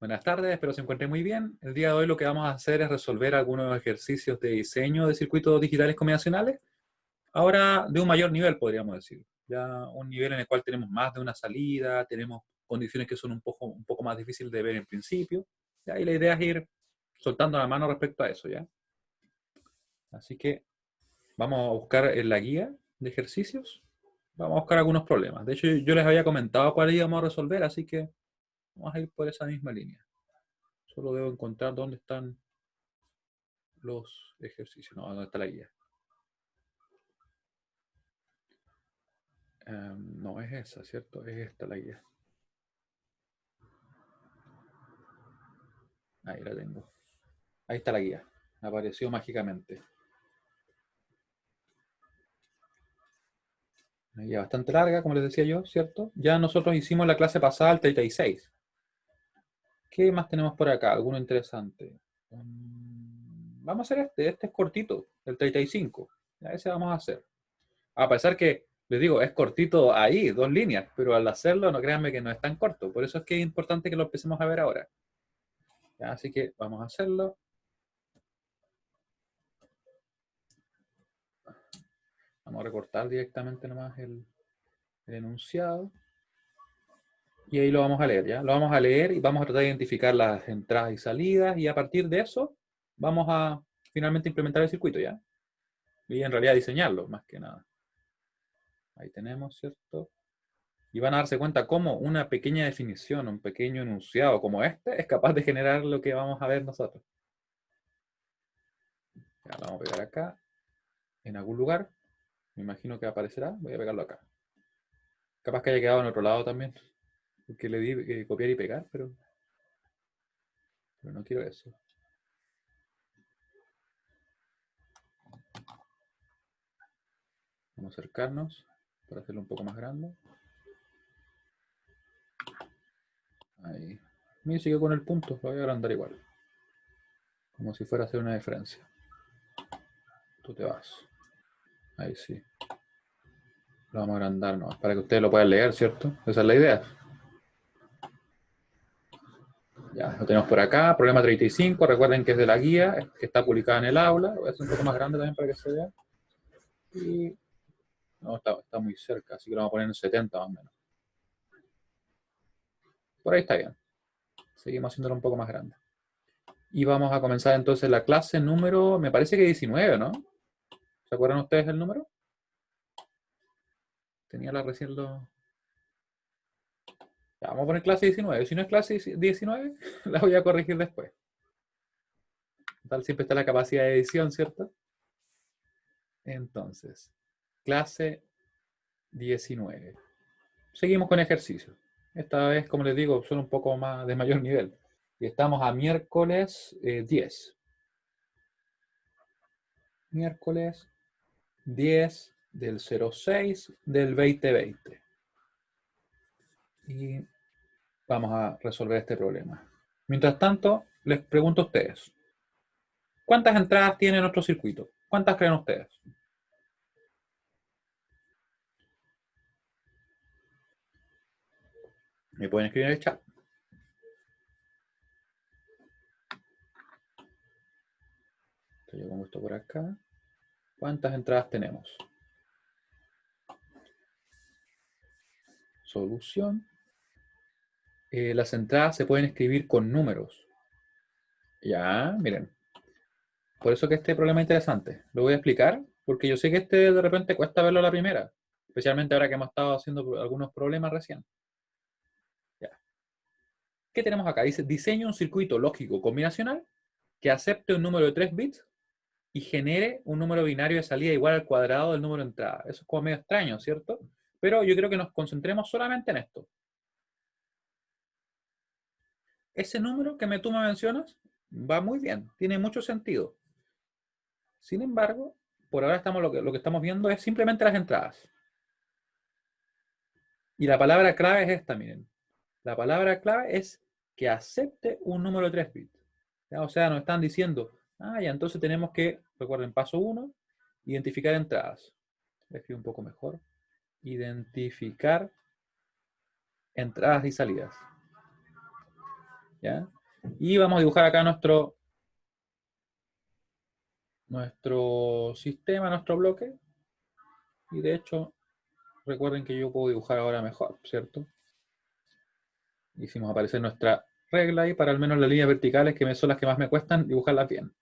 Buenas tardes, espero se encuentren muy bien. El día de hoy lo que vamos a hacer es resolver algunos ejercicios de diseño de circuitos digitales combinacionales, ahora de un mayor nivel, podríamos decir. Ya un nivel en el cual tenemos más de una salida, tenemos condiciones que son un poco más difíciles de ver en principio. ¿Ya? Y la idea es ir soltando la mano respecto a eso, ¿ya? Así que vamos a buscar en la guía de ejercicios, vamos a buscar algunos problemas. De hecho, yo les había comentado cuáles íbamos a resolver, así que vamos a ir por esa misma línea. Solo debo encontrar dónde están los ejercicios. No, ¿dónde está la guía? No es esa, ¿cierto? Es esta la guía. Ahí la tengo. Ahí está la guía. Apareció mágicamente. Una guía bastante larga, como les decía yo, ¿cierto? Ya nosotros hicimos la clase pasada el 36. ¿Qué más tenemos por acá? ¿Alguno interesante? Vamos a hacer este. Este es cortito, el 35. Ya ese vamos a hacer. A pesar que, les digo, es cortito ahí, 2 líneas, pero al hacerlo, no créanme que no es tan corto. Por eso es que es importante que lo empecemos a ver ahora. ¿Ya? Así que vamos a hacerlo. Vamos a recortar directamente nomás el enunciado. Y ahí lo vamos a leer, ¿ya? Lo vamos a leer y vamos a tratar de identificar las entradas y salidas. Y a partir de eso, vamos a finalmente implementar el circuito, ¿ya? Y en realidad diseñarlo, más que nada. Ahí tenemos, ¿cierto? Y van a darse cuenta cómo una pequeña definición, un pequeño enunciado como este, es capaz de generar lo que vamos a ver nosotros. Ya, lo vamos a pegar acá, en algún lugar. Me imagino que aparecerá. Voy a pegarlo acá. Capaz que haya quedado en otro lado también. Porque le di copiar y pegar, pero no quiero eso. Vamos a acercarnos para hacerlo un poco más grande. Ahí. Mira, sigue con el punto, lo voy a agrandar igual. Como si fuera a hacer una diferencia. Tú te vas. Ahí sí. Lo vamos a agrandar nomás, para que ustedes lo puedan leer, ¿cierto? Esa es la idea. Ya, lo tenemos por acá, problema 35, recuerden que es de la guía, que está publicada en el aula. Voy a hacer un poco más grande también para que se vea. Y no, está muy cerca, así que lo vamos a poner en 70 más o menos. Por ahí está bien. Seguimos haciéndolo un poco más grande. Y vamos a comenzar entonces la clase número, me parece que 19, ¿no? ¿Se acuerdan ustedes el número? Tenía la recién lo... Ya, vamos a poner clase 19. Si no es clase 19, la voy a corregir después. Tal siempre está la capacidad de edición, ¿cierto? Entonces, clase 19. Seguimos con ejercicios. Esta vez, como les digo, son un poco más de mayor nivel. Y estamos a miércoles 10. Miércoles 10 del 06 del 2020. Y vamos a resolver este problema. Mientras tanto, les pregunto a ustedes, ¿cuántas entradas tiene nuestro circuito? ¿Cuántas creen ustedes? Me pueden escribir en el chat. Entonces yo pongo esto por acá. ¿Cuántas entradas tenemos? Solución. Las entradas se pueden escribir con números. Ya, miren. Por eso que este problema es interesante. Lo voy a explicar, porque yo sé que este de repente cuesta verlo a la primera. Especialmente ahora que hemos estado haciendo algunos problemas recién. Ya. ¿Qué tenemos acá? Dice, diseña un circuito lógico combinacional que acepte un número de 3 bits y genere un número binario de salida igual al cuadrado del número de entrada. Eso es como medio extraño, ¿cierto? Pero yo creo que nos concentremos solamente en esto. Ese número que tú me mencionas va muy bien, tiene mucho sentido. Sin embargo, por ahora lo que estamos viendo es simplemente las entradas. Y la palabra clave es esta, miren. La palabra clave es que acepte un número de 3 bits. ¿Ya? O sea, nos están diciendo, ya entonces tenemos que, recuerden, paso 1, identificar entradas. Lo escribo un poco mejor. Identificar entradas y salidas. ¿Ya? Y vamos a dibujar acá nuestro sistema, nuestro bloque. Y de hecho, recuerden que yo puedo dibujar ahora mejor, ¿cierto? Hicimos aparecer nuestra regla ahí para al menos las líneas verticales, que son las que más me cuestan, dibujarlas bien.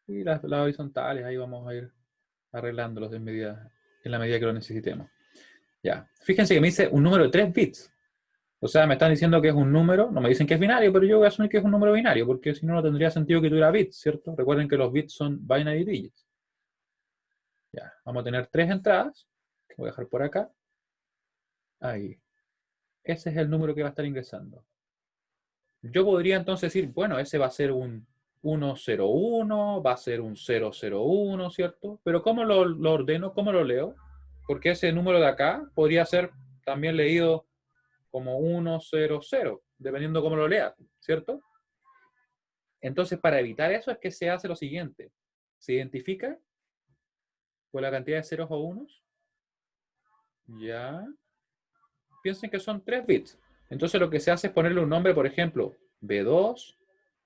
Y las horizontales, ahí vamos a ir arreglándolos en la medida que lo necesitemos. Ya. Fíjense que me dice un número de 3 bits. O sea, me están diciendo que es un número, no me dicen que es binario, pero yo voy a asumir que es un número binario, porque si no, no tendría sentido que tuviera bits, ¿cierto? Recuerden que los bits son binary digits. Ya, vamos a tener 3 entradas, que voy a dejar por acá. Ahí. Ese es el número que va a estar ingresando. Yo podría entonces decir, bueno, ese va a ser un 101, va a ser un 001, ¿cierto? Pero ¿cómo lo ordeno? ¿Cómo lo leo? Porque ese número de acá podría ser también leído como 100, dependiendo cómo lo lea, ¿cierto? Entonces, para evitar eso es que se hace lo siguiente. Se identifica con la cantidad de ceros o unos. Ya. Piensen que son 3 bits. Entonces lo que se hace es ponerle un nombre, por ejemplo, B2,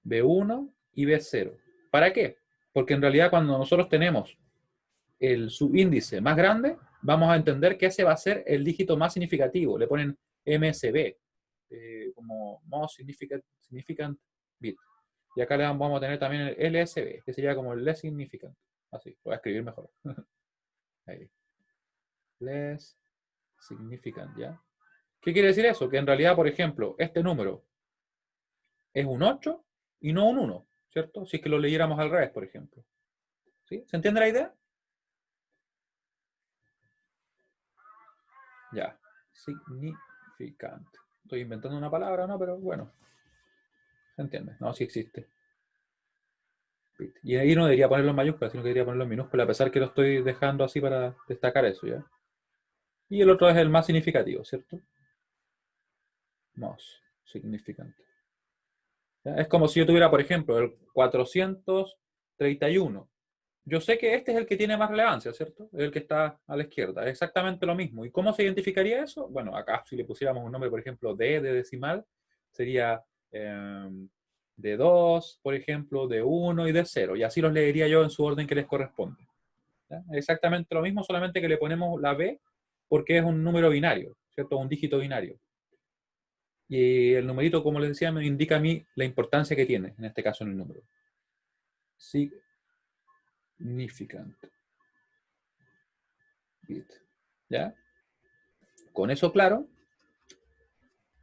B1 y B0. ¿Para qué? Porque en realidad cuando nosotros tenemos el subíndice más grande, vamos a entender que ese va a ser el dígito más significativo. Le ponen MSB, como Most Significant Bit. Y acá le vamos a tener también el LSB, que sería como el Less Significant. Así, lo voy a escribir mejor. Ahí. Less Significant, ¿ya? ¿Qué quiere decir eso? Que en realidad, por ejemplo, este número es un 8 y no un 1, ¿cierto? Si es que lo leyéramos al revés, por ejemplo. ¿Sí? ¿Se entiende la idea? Ya. Significant. Estoy inventando una palabra, ¿no? Pero bueno, se entiende. No, sí existe. Y ahí no debería ponerlo en mayúsculas, sino que debería ponerlo en minúsculas, a pesar que lo estoy dejando así para destacar eso, ¿ya? Y el otro es el más significativo, ¿cierto? Most significant. ¿Ya? Es como si yo tuviera, por ejemplo, el 431. Yo sé que este es el que tiene más relevancia, ¿cierto? El que está a la izquierda. Es exactamente lo mismo. ¿Y cómo se identificaría eso? Bueno, acá si le pusiéramos un nombre, por ejemplo, de decimal, sería de 2, por ejemplo, de 1 y de 0. Y así los leería yo en su orden que les corresponde. ¿Ya? Exactamente lo mismo, solamente que le ponemos la B porque es un número binario, ¿cierto? Un dígito binario. Y el numerito, como les decía, me indica a mí la importancia que tiene, en este caso en el número. Significant bit. ¿Ya? Con eso claro,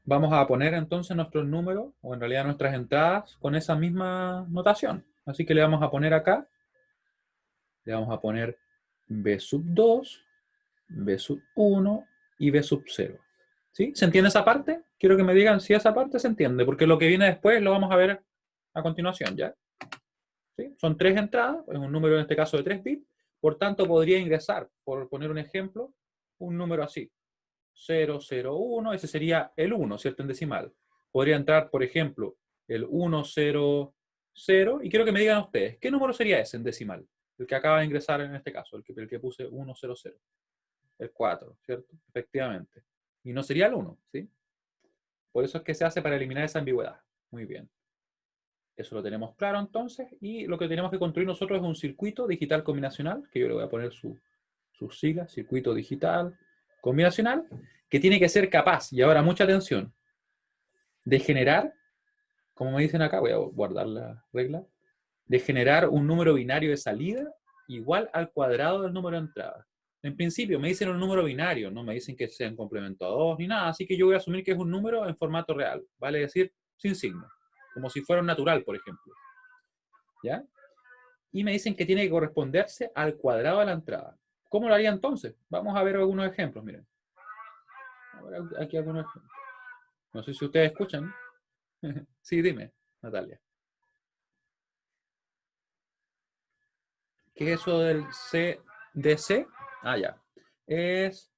vamos a poner entonces nuestros números, o en realidad nuestras entradas, con esa misma notación. Así que le vamos a poner acá, le vamos a poner B sub 2, B sub 1 y B sub 0. ¿Sí? ¿Se entiende esa parte? Quiero que me digan si esa parte se entiende, porque lo que viene después lo vamos a ver a continuación, ¿ya? ¿Sí? Son 3 entradas, es un número en este caso de 3 bits, por tanto podría ingresar, por poner un ejemplo, un número así. 001, ese sería el 1, ¿cierto? En decimal. Podría entrar, por ejemplo, el 100, y quiero que me digan ustedes, ¿qué número sería ese en decimal? El que acaba de ingresar en este caso, el que puse 100. El 4, ¿cierto? Efectivamente. Y no sería el 1, ¿sí? Por eso es que se hace para eliminar esa ambigüedad. Muy bien. Eso lo tenemos claro entonces. Y lo que tenemos que construir nosotros es un circuito digital combinacional, que yo le voy a poner sus siglas, circuito digital combinacional, que tiene que ser capaz, y ahora mucha atención, de generar, como me dicen acá, voy a guardar la regla, de generar un número binario de salida igual al cuadrado del número de entrada. En principio me dicen un número binario, no me dicen que sea un complemento a 2 ni nada, así que yo voy a asumir que es un número en formato real, vale decir, sin signo, como si fuera un natural, por ejemplo. ¿Ya? Y me dicen que tiene que corresponderse al cuadrado de la entrada. ¿Cómo lo haría entonces? Vamos a ver algunos ejemplos, miren. Aquí algunos ejemplos. No sé si ustedes escuchan. Sí, dime, Natalia. ¿Qué es eso del CDC? Ah, ya. Es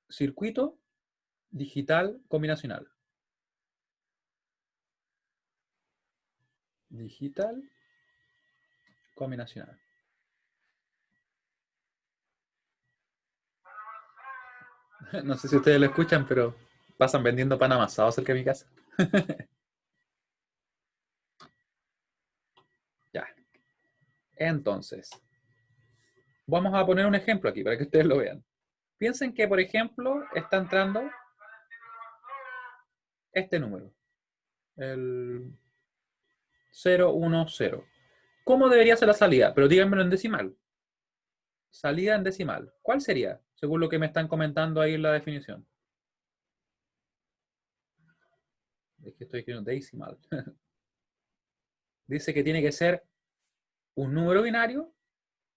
circuito digital combinacional. Digital combinacional. No sé si ustedes lo escuchan, pero Pasan vendiendo pan amasado cerca de mi casa. Ya. Entonces, vamos a poner un ejemplo aquí para que ustedes lo vean. Piensen que, por ejemplo, está entrando este número, el 010. ¿Cómo debería ser la salida? Pero díganmelo en decimal. Salida en decimal. ¿Cuál sería? Según lo que me están comentando ahí en la definición. Es que estoy escribiendo decimal. Dice que tiene que ser un número binario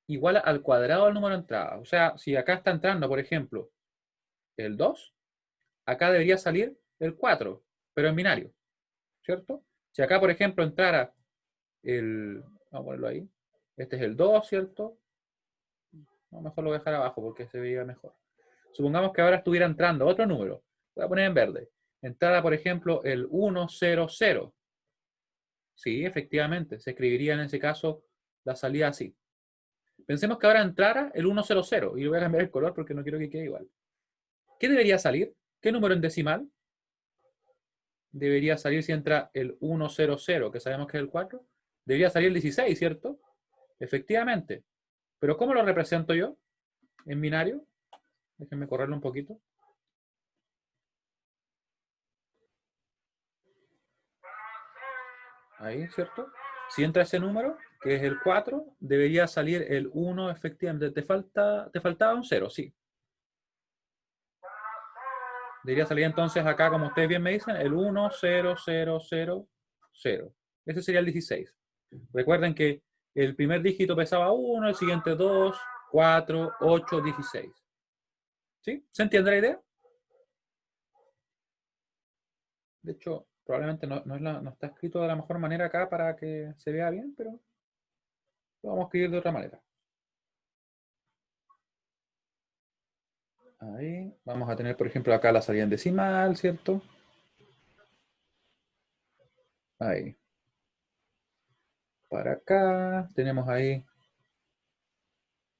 igual al cuadrado del número de entrada. O sea, si acá está entrando, por ejemplo, el 2, acá debería salir el 4, pero en binario, ¿cierto? Si acá, por ejemplo, entrara vamos a ponerlo ahí, este es el 2, ¿cierto? No, mejor lo voy a dejar abajo porque se veía mejor. Supongamos que ahora estuviera entrando otro número. Voy a poner en verde. Entrara, por ejemplo, el 100. Sí, efectivamente, se escribiría en ese caso la salida así. Pensemos que ahora entrara el 100 y le voy a cambiar el color porque no quiero que quede igual. ¿Qué debería salir? ¿Qué número en decimal? Debería salir si entra el 100, que sabemos que es el 4. Debería salir el 16, ¿cierto? Efectivamente. Pero ¿cómo lo represento yo en binario? Déjenme correrlo un poquito. Ahí, ¿cierto? Si entra ese número, que es el 4, debería salir el 1 efectivamente. Te faltaba un 0, sí. Debería salir entonces acá, como ustedes bien me dicen, el 10000. Ese sería el 16. Recuerden que el primer dígito pesaba 1, el siguiente 2, 4, 8, 16. ¿Sí? ¿Se entiende la idea? De hecho, probablemente no está escrito de la mejor manera acá para que se vea bien, pero lo vamos a escribir de otra manera. Ahí vamos a tener, por ejemplo, acá la salida en decimal, ¿cierto? Ahí. Para acá tenemos ahí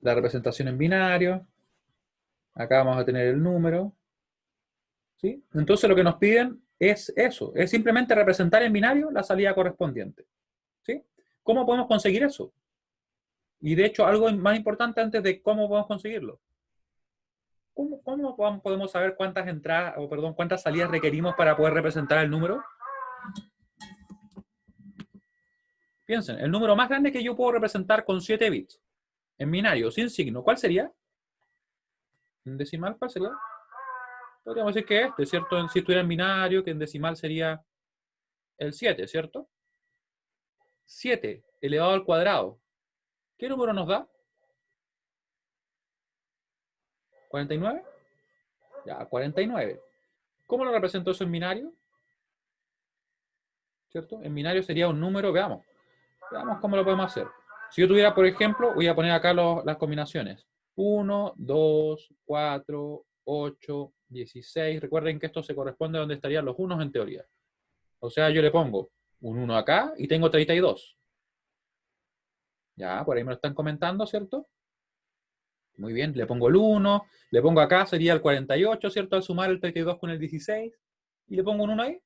la representación en binario. Acá vamos a tener el número. ¿Sí? Entonces lo que nos piden es eso, es simplemente representar en binario la salida correspondiente. ¿Sí? ¿Cómo podemos conseguir eso? Y de hecho, algo más importante antes de cómo podemos conseguirlo. ¿Cómo podemos saber cuántas entradas, o perdón, cuántas salidas requerimos para poder representar el número? Piensen, el número más grande que yo puedo representar con 7 bits, en binario, sin signo, ¿cuál sería? ¿En decimal cuál sería? Podríamos decir que este, ¿cierto? Si estuviera en binario, que en decimal sería el 7, ¿cierto? 7 elevado al cuadrado. ¿Qué número nos da? ¿49? Ya, 49. ¿Cómo lo represento eso en binario? ¿Cierto? En binario sería un número, veamos. Veamos cómo lo podemos hacer. Si yo tuviera, por ejemplo, voy a poner acá las combinaciones. 1, 2, 4, 8, 16. Recuerden que esto se corresponde a donde estarían los unos en teoría. O sea, yo le pongo un 1 acá y tengo 32. Ya, por ahí me lo están comentando, ¿cierto? Muy bien, le pongo el 1, le pongo acá, sería el 48, ¿cierto? Al sumar el 32 con el 16, y le pongo un 1 ahí,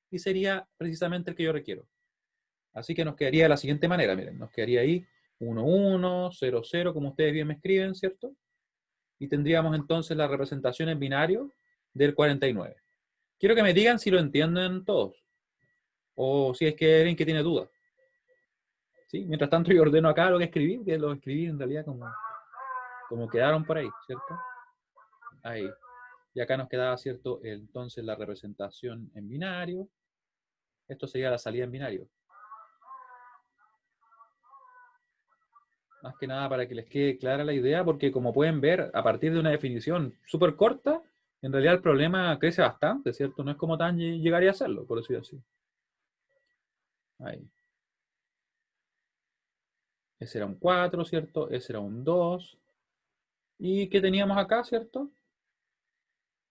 y sería precisamente el que yo requiero. Así que nos quedaría de la siguiente manera, miren, nos quedaría ahí 1, 1, 0, 0, como ustedes bien me escriben, ¿cierto? Y tendríamos entonces la representación en binario del 49. Quiero que me digan si lo entienden todos, o si es que hay alguien que tiene dudas. ¿Sí? Mientras tanto yo ordeno acá lo que escribí, que lo escribí en realidad como quedaron por ahí, ¿cierto? Ahí. Y acá nos quedaba, ¿cierto? Entonces la representación en binario. Esto sería la salida en binario. Más que nada para que les quede clara la idea, porque como pueden ver, a partir de una definición súper corta, en realidad el problema crece bastante, ¿cierto? No es como tan llegaría a hacerlo, por decirlo así. Ahí. Ese era un 4, ¿cierto? Ese era un 2. ¿Y qué teníamos acá, ¿cierto?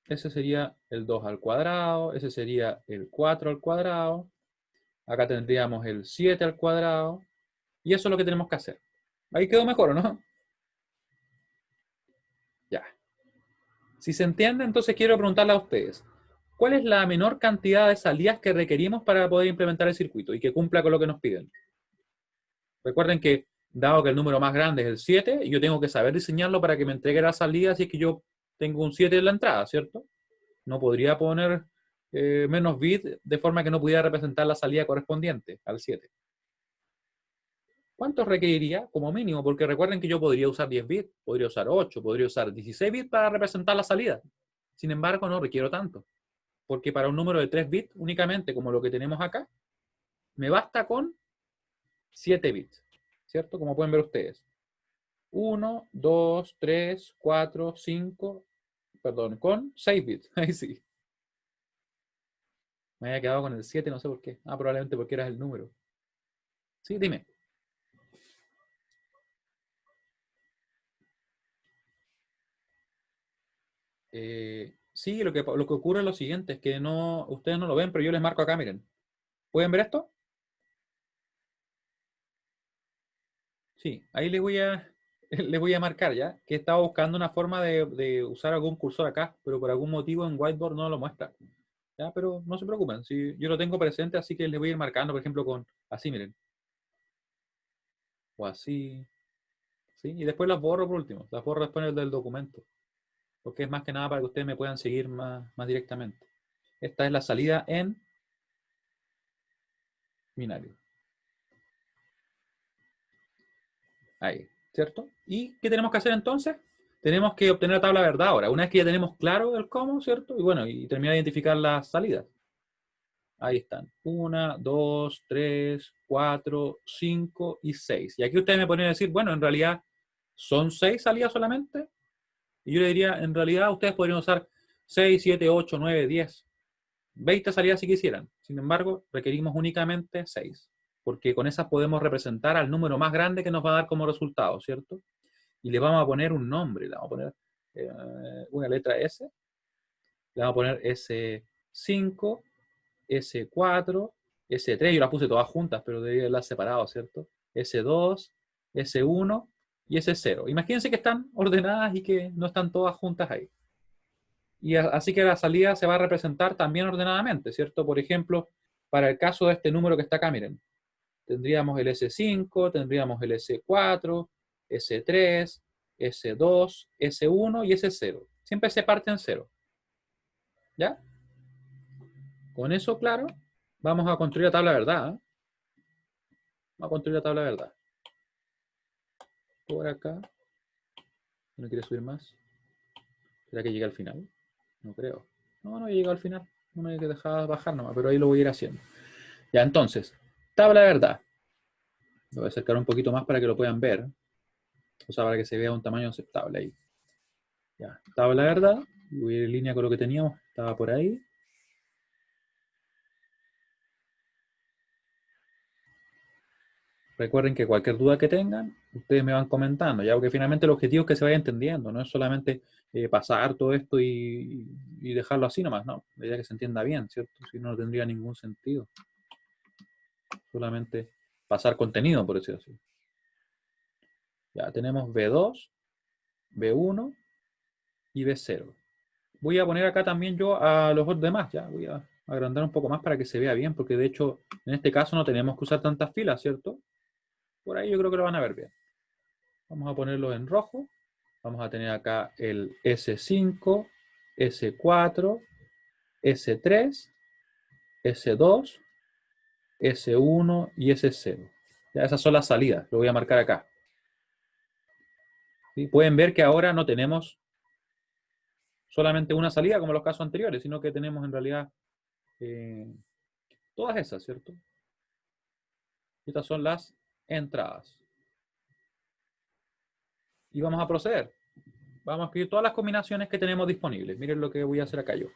Ese sería el 2 al cuadrado, ese sería el 4 al cuadrado, acá tendríamos el 7 al cuadrado, y eso es lo que tenemos que hacer. Ahí quedó mejor, ¿o no? Ya. Si se entiende, entonces quiero preguntarle a ustedes, ¿cuál es la menor cantidad de salidas que requerimos para poder implementar el circuito y que cumpla con lo que nos piden? Recuerden que, dado que el número más grande es el 7, yo tengo que saber diseñarlo para que me entregue la salida si es que yo tengo un 7 en la entrada, ¿cierto? No podría poner menos bits de forma que no pudiera representar la salida correspondiente al 7. ¿Cuánto requeriría como mínimo? Porque recuerden que yo podría usar 10 bits, podría usar 8, podría usar 16 bits para representar la salida. Sin embargo, no requiero tanto. Porque para un número de 3 bits únicamente, como lo que tenemos acá, me basta con 7 bits, ¿cierto? Como pueden ver ustedes. 1, 2, 3, 4, 5, perdón, con 6 bits. Ahí sí. Me había quedado con el 7, no sé por qué. Ah, probablemente porque era el número. Sí, dime. Sí, lo que ocurre es lo siguiente, es que no, ustedes no lo ven, pero yo les marco acá, miren. ¿Pueden ver esto? Sí, ahí les voy a, les voy a marcar ya, que estaba buscando una forma de usar algún cursor acá, pero por algún motivo en Whiteboard no lo muestra. Ya, pero no se preocupen, si yo lo tengo presente, así que les voy a ir marcando, por ejemplo, con así, miren, o así, ¿sí? Y después las borro por último, las borro después del documento, porque es más que nada para que ustedes me puedan seguir más directamente. Esta es la salida en binario. Ahí, ¿cierto? ¿Y qué tenemos que hacer entonces? Tenemos que obtener la tabla de verdad ahora. Una vez que ya tenemos claro el cómo, ¿cierto? Y bueno, y terminar de identificar las salidas. Ahí están. 1, 2, 3, 4, 5 y 6. Y aquí ustedes me ponen a decir, bueno, en realidad son 6 salidas solamente. Y yo le diría, en realidad ustedes podrían usar 6, 7, 8, 9, 10, 20 salidas si quisieran. Sin embargo, requerimos únicamente 6. Porque con esas podemos representar al número más grande que nos va a dar como resultado, ¿cierto? Y le vamos a poner un nombre, le vamos a poner una letra S, le vamos a poner S5, S4, S3, yo las puse todas juntas, pero debería haberlas separado, ¿cierto? S2, S1 y S0. Imagínense que están ordenadas y que no están todas juntas ahí. Y así que la salida se va a representar también ordenadamente, ¿cierto? Por ejemplo, para el caso de este número que está acá, miren, tendríamos el S5, tendríamos el S4, S3, S2, S1 y S0. Siempre se parte en 0. ¿Ya? Con eso, claro, vamos a construir la tabla de verdad. ¿Eh? Vamos a construir la tabla de verdad. Por acá. ¿No quiere subir más? ¿Será que llega al final? No creo. No llega al final. No me hay que dejar bajar nomás, pero ahí lo voy a ir haciendo. Ya, entonces, tabla de verdad. Lo voy a acercar un poquito más para que lo puedan ver. O sea, para que se vea un tamaño aceptable ahí. Ya, tabla de verdad. Voy a ir en línea con lo que teníamos. Estaba por ahí. Recuerden que cualquier duda que tengan, ustedes me van comentando, ya, porque finalmente el objetivo es que se vaya entendiendo, no es solamente pasar todo esto y dejarlo así nomás, no, la idea es que se entienda bien, ¿cierto? Si no, no tendría ningún sentido. Solamente pasar contenido, por decirlo así. Ya tenemos B2, B1 y B0. Voy a poner acá también yo a los demás, ya, voy a agrandar un poco más para que se vea bien, porque de hecho, en este caso no tenemos que usar tantas filas, ¿cierto? Por ahí yo creo que lo van a ver bien. Vamos a ponerlo en rojo. Vamos a tener acá el S5, S4, S3, S2, S1 y S0. Ya esas son las salidas. Lo voy a marcar acá. ¿Sí? Pueden ver que ahora no tenemos solamente una salida como en los casos anteriores, sino que tenemos en realidad todas esas, ¿cierto? Estas son las entradas. Y vamos a proceder. Vamos a escribir todas las combinaciones que tenemos disponibles. Miren lo que voy a hacer acá yo.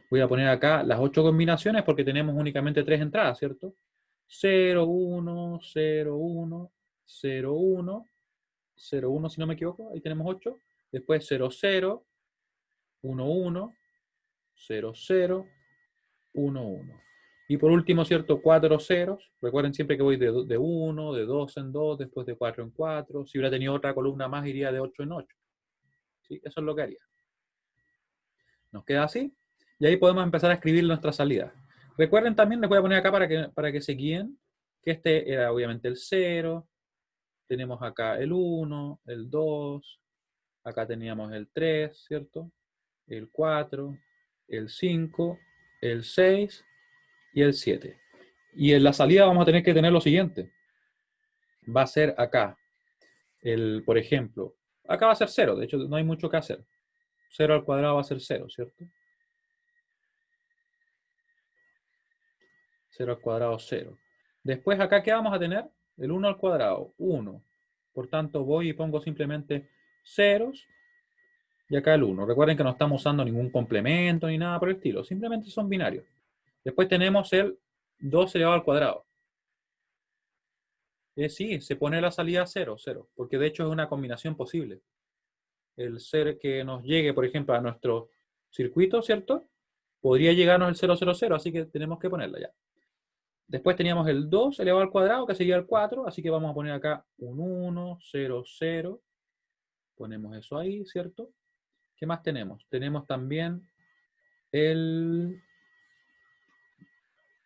Voy a poner acá las 8 combinaciones porque tenemos únicamente 3 entradas, ¿cierto? 0, 1, 0, 1, 0, 1, 0, 1 si no me equivoco. Ahí tenemos 8. Después 0, 0, 1, 1, 0, 0, 1, 1. Y por último, ¿cierto? 4 ceros. Recuerden siempre que voy de 1, de 2 en 2, después de 4 en 4. Si hubiera tenido otra columna más, iría de 8 en 8. ¿Sí? Eso es lo que haría. Nos queda así. Y ahí podemos empezar a escribir nuestra salida. Recuerden también, les voy a poner acá para que se guíen, que este era obviamente el 0, tenemos acá el 1, el 2, acá teníamos el 3, ¿cierto? El 4, el 5, el 6 y el 7. Y en la salida vamos a tener que tener lo siguiente. Va a ser acá, por ejemplo, acá va a ser 0, de hecho no hay mucho que hacer. 0 al cuadrado va a ser 0, ¿cierto? 0 al cuadrado, 0. Después acá, ¿qué vamos a tener? El 1 al cuadrado, 1. Por tanto, voy y pongo simplemente ceros y acá el 1. Recuerden que no estamos usando ningún complemento ni nada por el estilo. Simplemente son binarios. Después tenemos el 2 elevado al cuadrado. Sí, se pone la salida 0, 0. Porque de hecho es una combinación posible. El ser que nos llegue, por ejemplo, a nuestro circuito, ¿cierto? Podría llegarnos el 0, 0, 0. Así que tenemos que ponerla ya. Después teníamos el 2 elevado al cuadrado, que sería el 4, así que vamos a poner acá un 1, 0, 0. Ponemos eso ahí, ¿cierto? ¿Qué más tenemos? Tenemos también el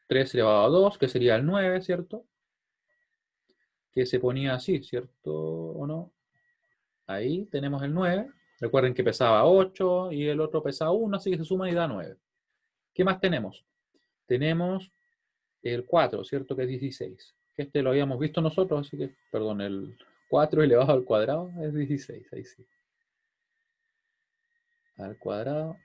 3 elevado a 2, que sería el 9, ¿cierto? Que se ponía así, ¿cierto? ¿O no? Ahí tenemos el 9. Recuerden que pesaba 8 y el otro pesaba 1, así que se suma y da 9. ¿Qué más tenemos? Tenemos el 4, ¿cierto? Que es 16. Que este lo habíamos visto nosotros, así que, perdón, el 4 elevado al cuadrado es 16, ahí sí. Al cuadrado,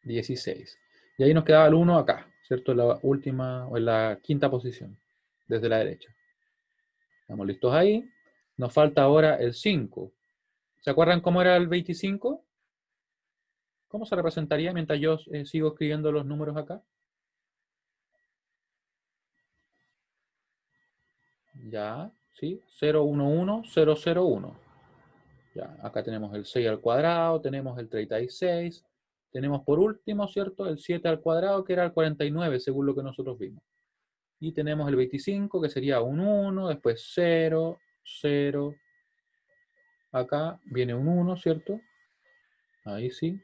16. Y ahí nos quedaba el 1 acá, ¿cierto? En la última, o en la quinta posición, desde la derecha. Estamos listos ahí. Nos falta ahora el 5. ¿Se acuerdan cómo era el 25? ¿Cómo se representaría mientras yo sigo escribiendo los números acá? Ya, ¿sí? 0, 1, 1, 0, 0, 1. Ya, acá tenemos el 6 al cuadrado, tenemos el 36, tenemos por último, ¿cierto? El 7 al cuadrado, que era el 49, según lo que nosotros vimos. Y tenemos el 25, que sería un 1, después 0, 0. Acá viene un 1, ¿cierto? Ahí sí.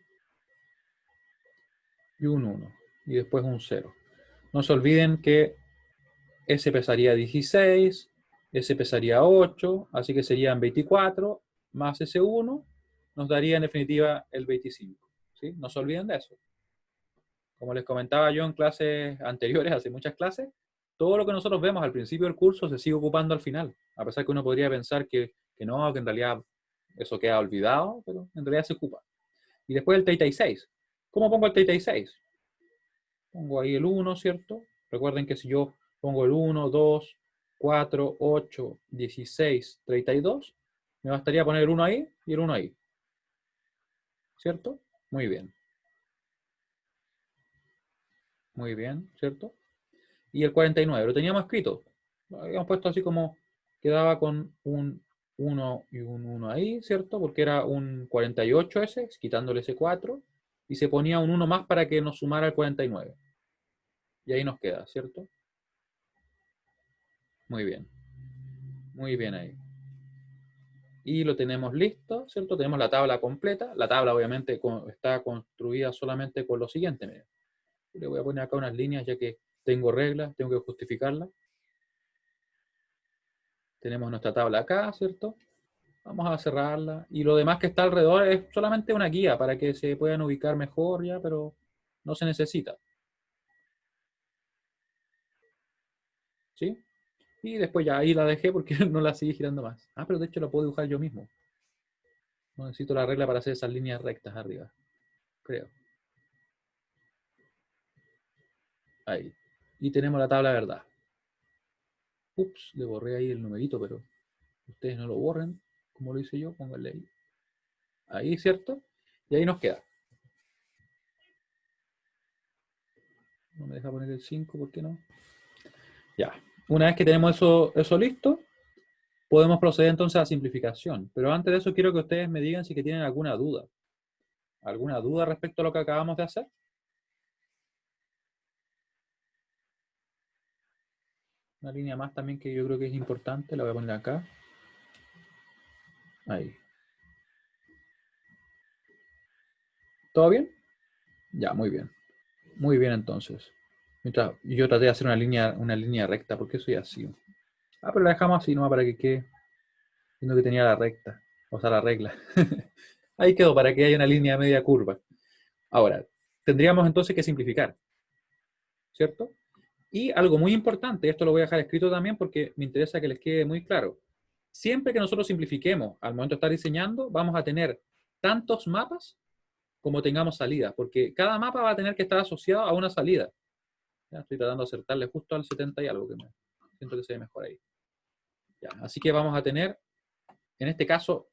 Y un 1. Y después un 0. No se olviden que ese pesaría 16, ese pesaría 8, así que serían 24, más ese 1, nos daría en definitiva el 25. ¿Sí? No se olviden de eso. Como les comentaba yo en clases anteriores, hace muchas clases, todo lo que nosotros vemos al principio del curso se sigue ocupando al final, a pesar que uno podría pensar que no, que en realidad eso queda olvidado, pero en realidad se ocupa. Y después el 36. ¿Cómo pongo el 36? Pongo ahí el 1, ¿cierto? Recuerden que si yo pongo el 1, 2, 4, 8, 16, 32, me bastaría poner el 1 ahí y el 1 ahí. ¿Cierto? Muy bien. Muy bien, ¿cierto? Y el 49, lo teníamos escrito. Lo habíamos puesto así como quedaba con un 1 y un 1 ahí, ¿cierto? Porque era un 48 ese, quitándole ese 4, y se ponía un 1 más para que nos sumara el 49. Y ahí nos queda, ¿cierto? Muy bien. Muy bien ahí. Y lo tenemos listo, ¿cierto? Tenemos la tabla completa. La tabla obviamente está construida solamente con lo siguiente. Miren. Le voy a poner acá unas líneas ya que tengo reglas, tengo que justificarlas. Tenemos nuestra tabla acá, ¿cierto? Vamos a cerrarla. Y lo demás que está alrededor es solamente una guía para que se puedan ubicar mejor ya, pero no se necesita. ¿Sí? Y después ya ahí la dejé porque no la seguí girando más. Ah, pero de hecho la puedo dibujar yo mismo. No necesito la regla para hacer esas líneas rectas arriba. Creo. Ahí. Y tenemos la tabla de verdad. Ups, le borré ahí el numerito, pero ustedes no lo borren, como lo hice yo, pónganle ahí. Ahí, ¿cierto? Y ahí nos queda. No me deja poner el 5, ¿por qué no? Ya. Una vez que tenemos eso listo, podemos proceder entonces a la simplificación. Pero antes de eso quiero que ustedes me digan si que tienen alguna duda. ¿Alguna duda respecto a lo que acabamos de hacer? Una línea más también que yo creo que es importante, la voy a poner acá. Ahí. ¿Todo bien? Ya, muy bien. Muy bien, entonces. Yo traté de hacer una línea recta, porque soy así. Ah, pero la dejamos así, nomás para que quede. Viendo que tenía la recta, o sea, la regla. Ahí quedó, para que haya una línea media curva. Ahora, tendríamos entonces que simplificar, ¿cierto? Y algo muy importante, esto lo voy a dejar escrito también porque me interesa que les quede muy claro. Siempre que nosotros simplifiquemos al momento de estar diseñando, vamos a tener tantos mapas como tengamos salidas, porque cada mapa va a tener que estar asociado a una salida. Ya estoy tratando de acertarle justo al 70 y algo, que siento que se ve mejor ahí. Ya, así que vamos a tener, en este caso,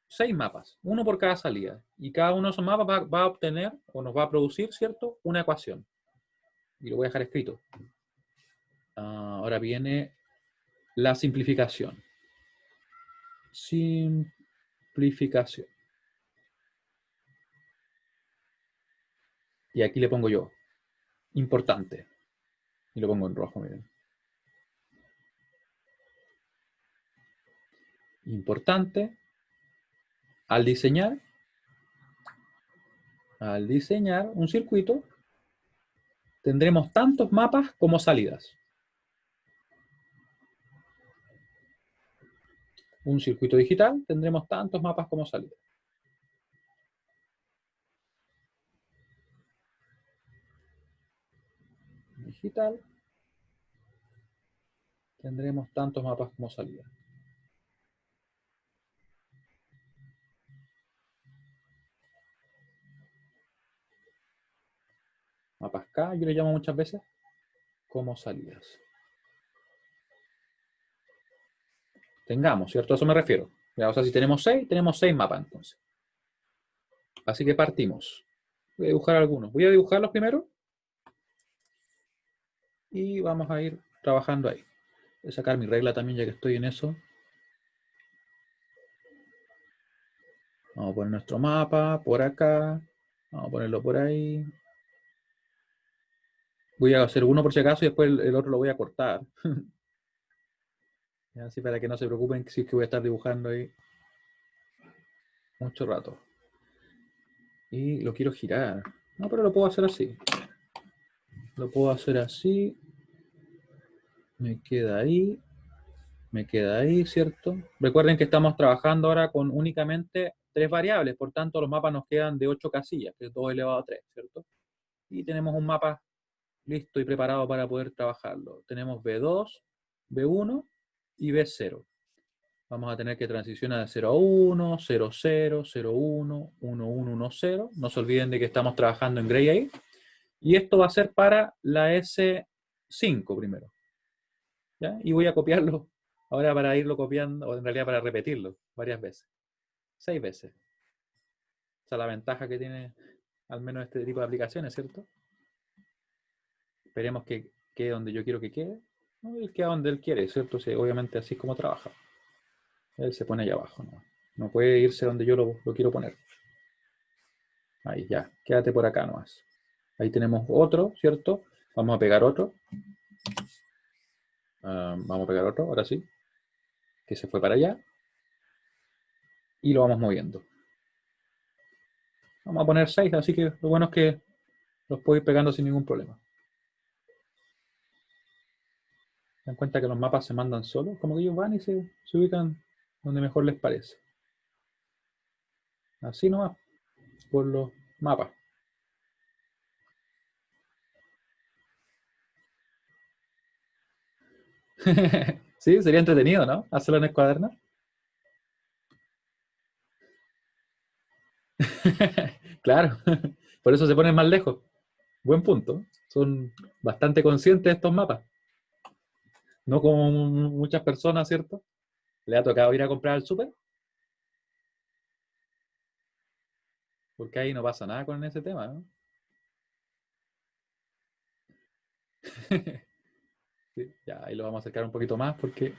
6 mapas, uno por cada salida. Y cada uno de esos mapas va a obtener o nos va a producir, ¿cierto? Una ecuación. Y lo voy a dejar escrito. Ahora viene la simplificación. Simplificación. Y aquí le pongo yo, importante. Y lo pongo en rojo, miren. Importante. Al diseñar un circuito, tendremos tantos mapas como salidas. Un circuito digital, tendremos tantos mapas como salidas. Digital, tendremos tantos mapas como salidas. Mapas K, yo le llamo muchas veces como salidas. Tengamos, ¿cierto? A eso me refiero. O sea, si tenemos 6 mapas entonces. Así que partimos. Voy a dibujar algunos. Voy a dibujarlos primero y vamos a ir trabajando ahí. Voy a sacar mi regla también ya que estoy en eso. Vamos a poner nuestro mapa por acá. Vamos a ponerlo por ahí. Voy a hacer uno por si acaso y después el otro lo voy a cortar. Así para que no se preocupen si es que voy a estar dibujando ahí mucho rato. Y lo quiero girar. No, pero lo puedo hacer así. Lo puedo hacer así. Me queda ahí. Me queda ahí, ¿cierto? Recuerden que estamos trabajando ahora con únicamente 3 variables, por tanto los mapas nos quedan de 8 casillas, que es 2 elevado a 3, ¿cierto? Y tenemos un mapa listo y preparado para poder trabajarlo. Tenemos B2, B1 y B0. Vamos a tener que transicionar de 0 a 1, 0, 0, 0, 1, 1, 1, 1, 0. No se olviden de que estamos trabajando en Gray ahí. Y esto va a ser para la S5 primero. ¿Ya? Y voy a copiarlo ahora para irlo copiando, o en realidad para repetirlo varias veces. 6 veces. Esa es la ventaja que tiene al menos este tipo de aplicaciones, ¿cierto? Esperemos que quede donde yo quiero que quede. ¿No? Él queda donde él quiere, ¿cierto? Sí, obviamente así es como trabaja. Él se pone allá abajo, ¿no? No puede irse donde yo lo quiero poner. Ahí, ya. Quédate por acá nomás. Ahí tenemos otro, ¿cierto? Vamos a pegar otro. Vamos a pegar otro, ahora sí. Que se fue para allá. Y lo vamos moviendo. Vamos a poner 6, así que lo bueno es que los puedo ir pegando sin ningún problema. Se dan cuenta que los mapas se mandan solos, como que ellos van y se ubican donde mejor les parece. Así nomás, por los mapas. Sí, sería entretenido, ¿no? Hacerlo en el cuaderno. Claro, por eso se ponen más lejos. Buen punto. Son bastante conscientes de estos mapas. No como muchas personas, ¿cierto? Le ha tocado ir a comprar al súper, porque ahí no pasa nada con ese tema, ¿no? Sí, ya, ahí lo vamos a acercar un poquito más porque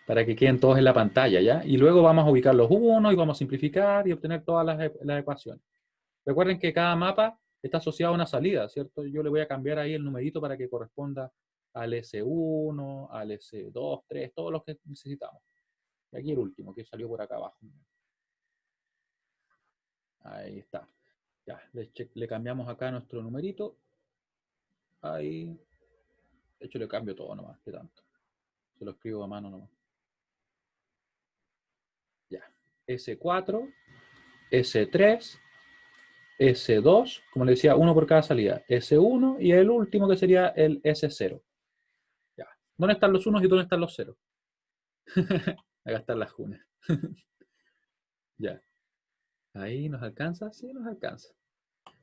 para que queden todos en la pantalla, ¿ya? Y luego vamos a ubicar los unos y vamos a simplificar y obtener todas las ecuaciones. Recuerden que cada mapa está asociado a una salida, ¿cierto? Yo le voy a cambiar ahí el numerito para que corresponda al S1, al S2, 3, todos los que necesitamos. Y aquí el último, que salió por acá abajo. Ahí está. Ya, le cambiamos acá nuestro numerito. Ahí. De hecho, le cambio todo nomás, que tanto. Se lo escribo a mano nomás. Ya. S4, S3, S2, como le decía, uno por cada salida. S1 y el último que sería el S0. Ya. ¿Dónde están los unos y dónde están los ceros? Acá están las junas. Ya. Ahí nos alcanza. Sí, nos alcanza.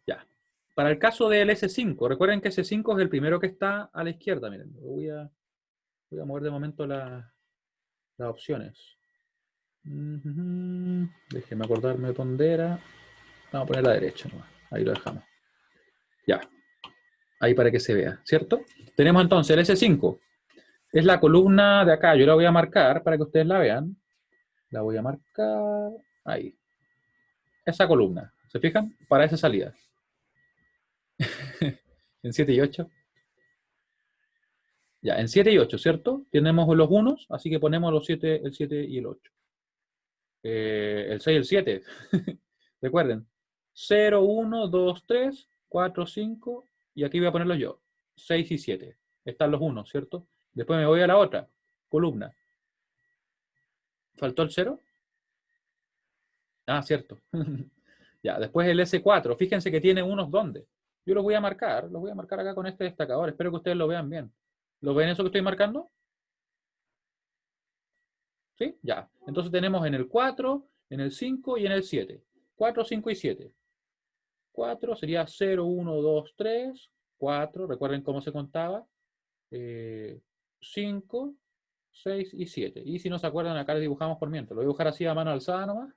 Ya. Para el caso del S5, recuerden que S5 es el primero que está a la izquierda. Miren, voy a mover de momento las opciones. Déjenme acordarme dónde era. Vamos a poner a la derecha nomás. Ahí lo dejamos. Ya. Ahí para que se vea, ¿cierto? Tenemos entonces el S5. Es la columna de acá. Yo la voy a marcar para que ustedes la vean. La voy a marcar ahí. Esa columna. ¿Se fijan? Para esa salida. En 7 y 8. Ya, en 7 y 8, ¿cierto? Tenemos los unos, así que ponemos los 7, el 7 y el 8. El 6 y el 7. Recuerden. 0, 1, 2, 3, 4, 5. Y aquí voy a ponerlos yo. 6 y 7. Están los unos, ¿cierto? Después me voy a la otra columna. ¿Faltó el 0? Ah, cierto. Ya, después el S4. Fíjense que tiene unos ¿dónde? Yo los voy a marcar acá con este destacador. Espero que ustedes lo vean bien. ¿Lo ven eso que estoy marcando? ¿Sí? Ya. Entonces tenemos en el 4, en el 5 y en el 7. 4, 5 y 7. 4 sería 0, 1, 2, 3, 4. Recuerden cómo se contaba. 5, 6 y 7. Y si no se acuerdan, acá les dibujamos por mientras. Lo voy a dibujar así a mano alzada nomás,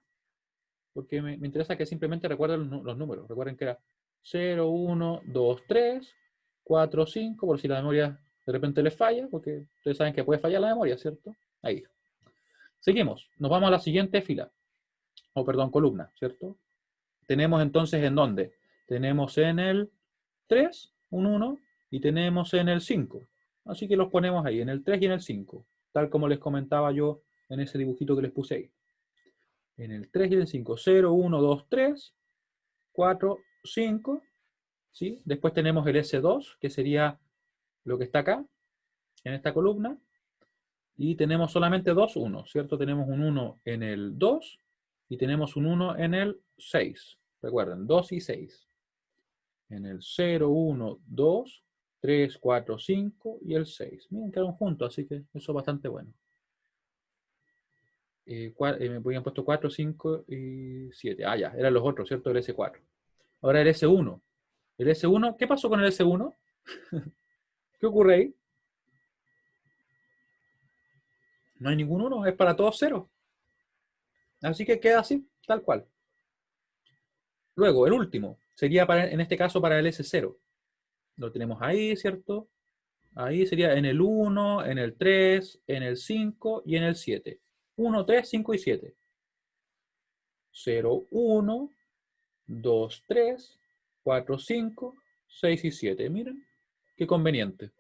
porque me interesa que simplemente recuerden los números. Recuerden que era 0, 1, 2, 3, 4, 5, por si la memoria de repente les falla, porque ustedes saben que puede fallar la memoria, ¿cierto? Ahí. Seguimos. Nos vamos a la siguiente fila. O perdón, columna, ¿cierto? Tenemos entonces en dónde? Tenemos en el 3, un 1, y tenemos en el 5. Así que los ponemos ahí, en el 3 y en el 5, tal como les comentaba yo en ese dibujito que les puse ahí. En el 3 y en el 5, 0, 1, 2, 3, 4, 5, ¿sí? Después tenemos el S2, que sería lo que está acá, en esta columna, y tenemos solamente dos 1, ¿cierto? Tenemos un 1 en el 2 y tenemos un 1 en el 6. Recuerden, 2 y 6. En el 0, 1, 2, 3, 4, 5 y el 6. Miren, quedaron juntos, así que eso es bastante bueno. Me habían puesto 4, 5 y 7. Ah, ya, eran los otros, ¿cierto? El S4. Ahora el S1. El S1, ¿qué pasó con el S1? ¿Qué ocurre ahí? No hay ningún 1, es para todos 0. Así que queda así, tal cual. Luego, el último, sería en este caso para el S0. Lo tenemos ahí, ¿cierto? Ahí sería en el 1, en el 3, en el 5 y en el 7. 1, 3, 5 y 7. 0, 1, 2, 3, 4, 5, 6 y 7. Miren, qué conveniente.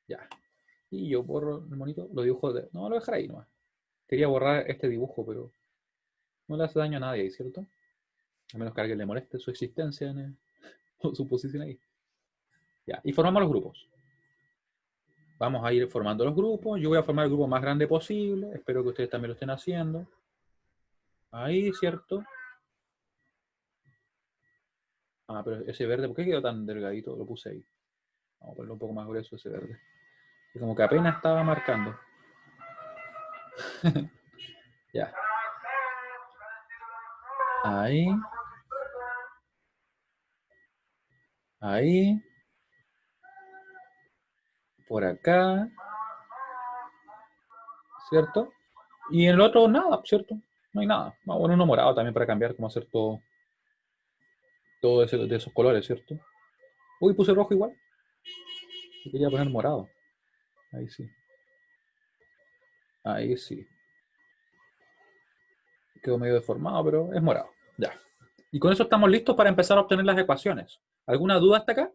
Ya. Y yo borro el monito, lo dibujo de... No, lo dejaré ahí nomás. Quería borrar este dibujo, pero no le hace daño a nadie, ¿cierto? A menos que a alguien le moleste su existencia o su posición ahí. Ya, y formamos los grupos. Vamos a ir formando los grupos. Yo voy a formar el grupo más grande posible. Espero que ustedes también lo estén haciendo. Ahí, ¿cierto? Ah, pero ese verde, ¿por qué quedó tan delgadito? Lo puse ahí. Vamos a ponerlo un poco más grueso ese verde. Y como que apenas estaba marcando. Ya. Ahí. Ahí. Por acá. ¿Cierto? Y en el otro nada, ¿cierto? No hay nada. Vamos a poner uno morado también para cambiar cómo hacer todo de esos colores, ¿cierto? Uy, puse rojo igual. Yo quería poner morado. Ahí sí. Ahí sí. Quedó medio deformado, pero es morado. Ya. Y con eso estamos listos para empezar a obtener las ecuaciones. ¿Alguna duda hasta acá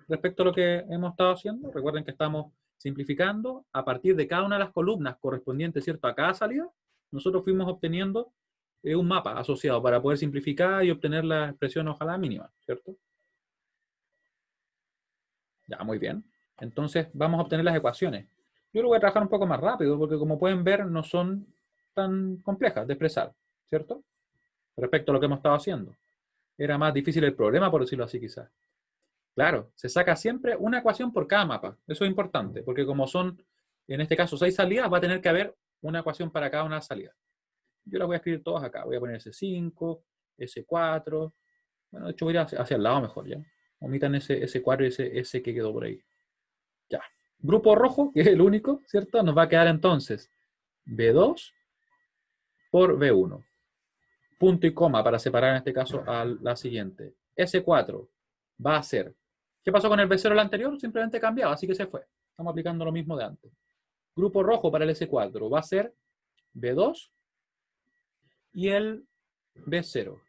respecto a lo que hemos estado haciendo? Recuerden que estamos simplificando a partir de cada una de las columnas correspondientes, ¿cierto? A cada salida, nosotros fuimos obteniendo un mapa asociado para poder simplificar y obtener la expresión ojalá mínima, ¿cierto? Ya, muy bien. Entonces vamos a obtener las ecuaciones. Yo lo voy a trabajar un poco más rápido porque como pueden ver no son tan complejas de expresar, ¿cierto? Respecto a lo que hemos estado haciendo. Era más difícil el problema, por decirlo así quizás. Claro, se saca siempre una ecuación por cada mapa. Eso es importante, porque como son, en este caso, 6 salidas, va a tener que haber una ecuación para cada una de las salidas. Yo las voy a escribir todas acá. Voy a poner S5, S4. Bueno, de hecho voy a ir hacia el lado mejor, ¿ya? Omitan ese S4 y ese S que quedó por ahí. Ya. Grupo rojo, que es el único, ¿cierto? Nos va a quedar entonces B2 por B1. Punto y coma para separar en este caso a la siguiente. S4 va a ser. ¿Qué pasó con el B0 el anterior? Simplemente cambiaba, así que se fue. Estamos aplicando lo mismo de antes. Grupo rojo para el S4 va a ser B2 y el B0.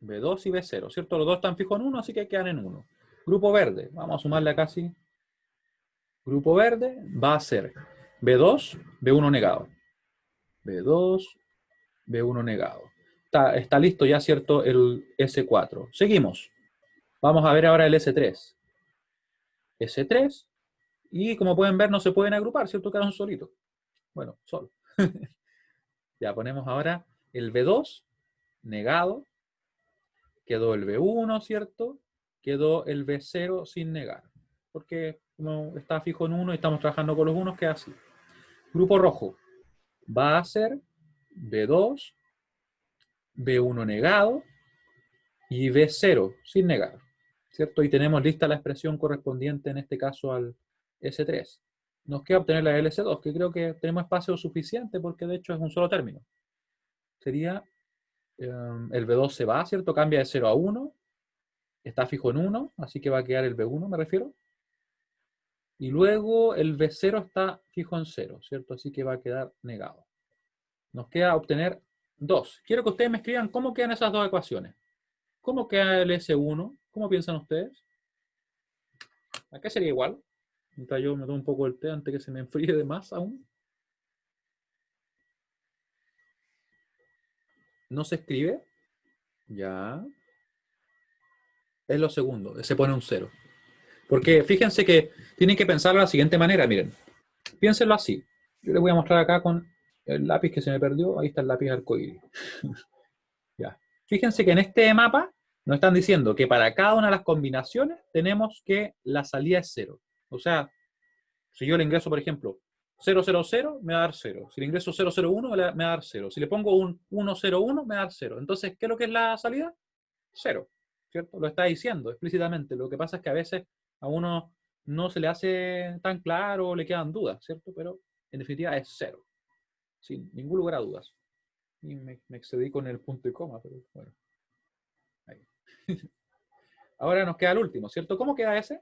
B2 y B0, ¿cierto? Los dos están fijos en 1, así que quedan en 1. Grupo verde, vamos a sumarle acá así. Grupo verde va a ser B2, B1 negado. B2, B1 negado. Está listo ya, ¿cierto? El S4. Seguimos. Vamos a ver ahora el S3. S3. Y como pueden ver, no se pueden agrupar, ¿cierto? Quedan solitos. Bueno, solo. Ya ponemos ahora el B2 negado. Quedó el B1, ¿cierto? Quedó el B0 sin negar. Porque como está fijo en 1 y estamos trabajando con los unos, queda así. Grupo rojo va a ser B2, B1 negado y B0 sin negar, ¿cierto? Y tenemos lista la expresión correspondiente en este caso al S3. Nos queda obtener la LS2, que creo que tenemos espacio suficiente porque de hecho es un solo término. Sería el B2 se va, ¿cierto? Cambia de 0 a 1. Está fijo en 1, así que va a quedar el B1, me refiero. Y luego el B0 está fijo en 0, ¿cierto? Así que va a quedar negado. Nos queda obtener 2. Quiero que ustedes me escriban cómo quedan esas dos ecuaciones. ¿Cómo queda el S1? ¿Cómo piensan ustedes? Acá sería igual. Mientras yo me tomo un poco el té antes que se me enfríe de más aún. ¿No se escribe? Ya. Es lo segundo. Se pone un 0. Porque fíjense que tienen que pensarlo de la siguiente manera. Miren. Piénsenlo así. Yo les voy a mostrar acá con el lápiz que se me perdió. Ahí está el lápiz arcoíris. Ya. Fíjense que en este mapa nos están diciendo que para cada una de las combinaciones tenemos que la salida es 0. O sea, si yo le ingreso, por ejemplo, 000, me va a dar 0. Si le ingreso 001, me va a dar 0. Si le pongo un 101, me va a dar 0. Entonces, ¿qué es lo que es la salida? 0. ¿Cierto? Lo está diciendo explícitamente. Lo que pasa es que a veces a uno no se le hace tan claro, le quedan dudas, ¿cierto? Pero en definitiva es 0. Sin ningún lugar a dudas. Y me excedí con el punto y coma, pero bueno. Ahí. Ahora nos queda el último, ¿cierto? ¿Cómo queda ese?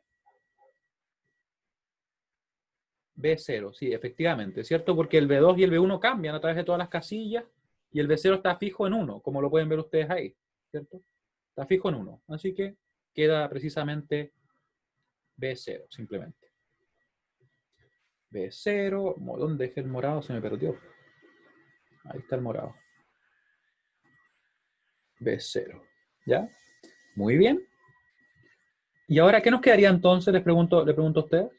B0, sí, efectivamente, ¿cierto? Porque el B2 y el B1 cambian a través de todas las casillas y el B0 está fijo en 1, como lo pueden ver ustedes ahí, ¿cierto? Está fijo en 1, así que queda precisamente B0, simplemente. B0, ¿dónde dejé el morado? Se me perdió. Ahí está el morado. B0, ¿ya? Muy bien. ¿Y ahora qué nos quedaría entonces? Les pregunto a ustedes.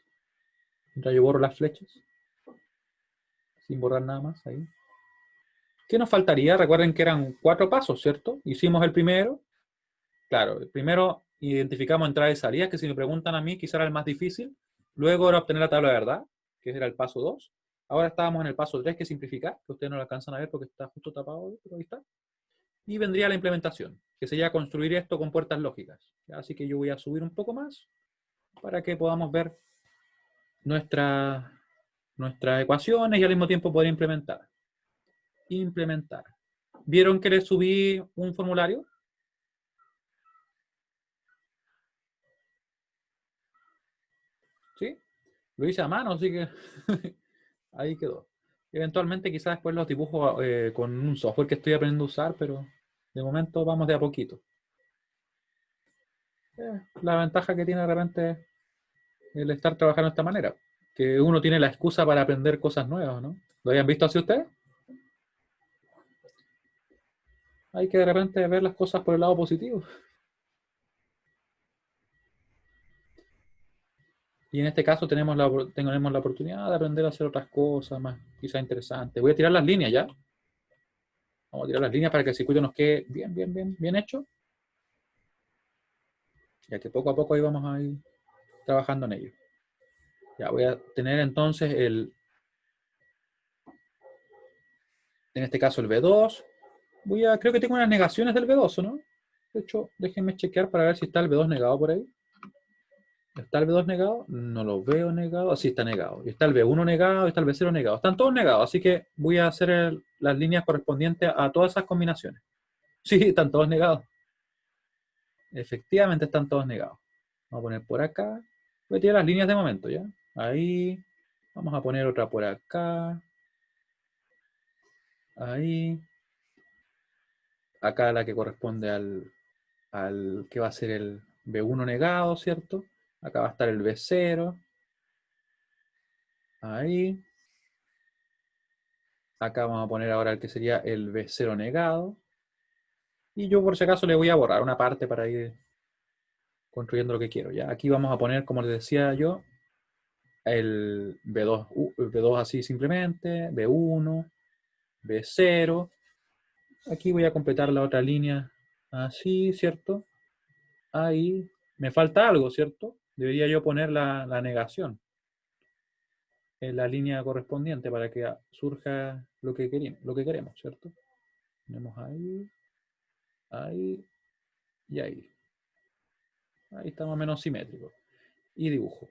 Mientras yo borro las flechas. Sin borrar nada más ahí. ¿Qué nos faltaría? Recuerden que eran 4 pasos, ¿cierto? Hicimos el primero. Claro, el primero identificamos entradas y salidas, que si me preguntan a mí, quizá era el más difícil. Luego era obtener la tabla de verdad, que era el paso 2. Ahora estábamos en el paso 3, que es simplificar, que ustedes no lo alcanzan a ver porque está justo tapado, pero ahí está. Y vendría la implementación, que sería construir esto con puertas lógicas. Así que yo voy a subir un poco más para que podamos ver nuestras ecuaciones y al mismo tiempo poder implementar. Implementar. ¿Vieron que les subí un formulario? ¿Sí? Lo hice a mano, así que ahí quedó. Eventualmente quizás después los dibujo con un software que estoy aprendiendo a usar, pero de momento vamos de a poquito. La ventaja que tiene de repente el estar trabajando de esta manera, que uno tiene la excusa para aprender cosas nuevas, ¿no? ¿Lo habían visto así ustedes? Hay que de repente ver las cosas por el lado positivo. Y en este caso tenemos la oportunidad de aprender a hacer otras cosas más quizás interesantes. Voy a tirar las líneas ya. Vamos a tirar las líneas para que el circuito nos quede bien, bien, bien, bien hecho. Ya que poco a poco ahí vamos a ir trabajando en ello. Ya voy a tener entonces en este caso el B2. Creo que tengo unas negaciones del B2, ¿no? De hecho, déjenme chequear para ver si está el B2 negado por ahí. ¿Está el B2 negado? No lo veo negado. Sí, está negado. Y está el B1 negado, y está el B0 negado. Están todos negados, así que voy a hacer las líneas correspondientes a todas esas combinaciones. Sí, están todos negados. Efectivamente están todos negados. Vamos a poner por acá. Voy a tirar las líneas de momento, ¿ya? Ahí. Vamos a poner otra por acá. Ahí. Acá la que corresponde al que va a ser el B1 negado, ¿cierto? Acá va a estar el B0. Ahí. Acá vamos a poner ahora el que sería el B0 negado. Y yo por si acaso le voy a borrar una parte para ir construyendo lo que quiero. ¿Ya? Aquí vamos a poner, como les decía yo, el B2 así simplemente, B1, B0. Aquí voy a completar la otra línea así, ¿cierto? Ahí. Me falta algo, ¿cierto? Debería yo poner la negación en la línea correspondiente para que surja lo que queremos, ¿cierto? Tenemos ahí, ahí y ahí. Ahí está más o menos simétrico. Y dibujo.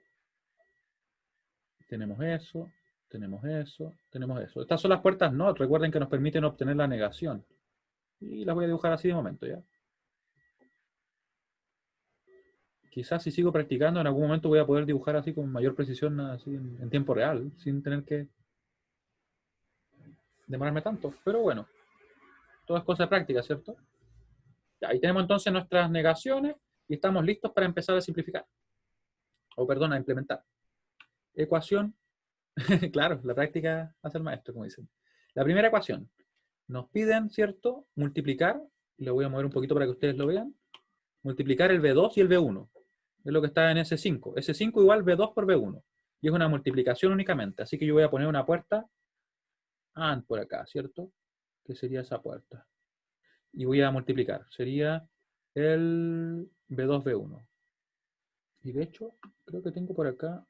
Tenemos eso, tenemos eso, tenemos eso. Estas son las puertas NOT, recuerden que nos permiten obtener la negación. Y las voy a dibujar así de momento, ¿ya? Quizás si sigo practicando, en algún momento voy a poder dibujar así con mayor precisión, así en tiempo real, sin tener que demorarme tanto. Pero bueno, todo es cosa de práctica, ¿cierto? Ya, ahí tenemos entonces nuestras negaciones y estamos listos para empezar a simplificar. O perdón, a implementar. Ecuación, claro, la práctica hace el maestro, como dicen. La primera ecuación. Nos piden, ¿cierto? Multiplicar, y lo voy a mover un poquito para que ustedes lo vean. Multiplicar el B2 y el B1. Es lo que está en S5. S5 igual B2 por B1. Y es una multiplicación únicamente. Así que yo voy a poner una puerta AND por acá, ¿cierto? Que sería esa puerta. Y voy a multiplicar. Sería el B2, B1. Y de hecho, creo que tengo por acá.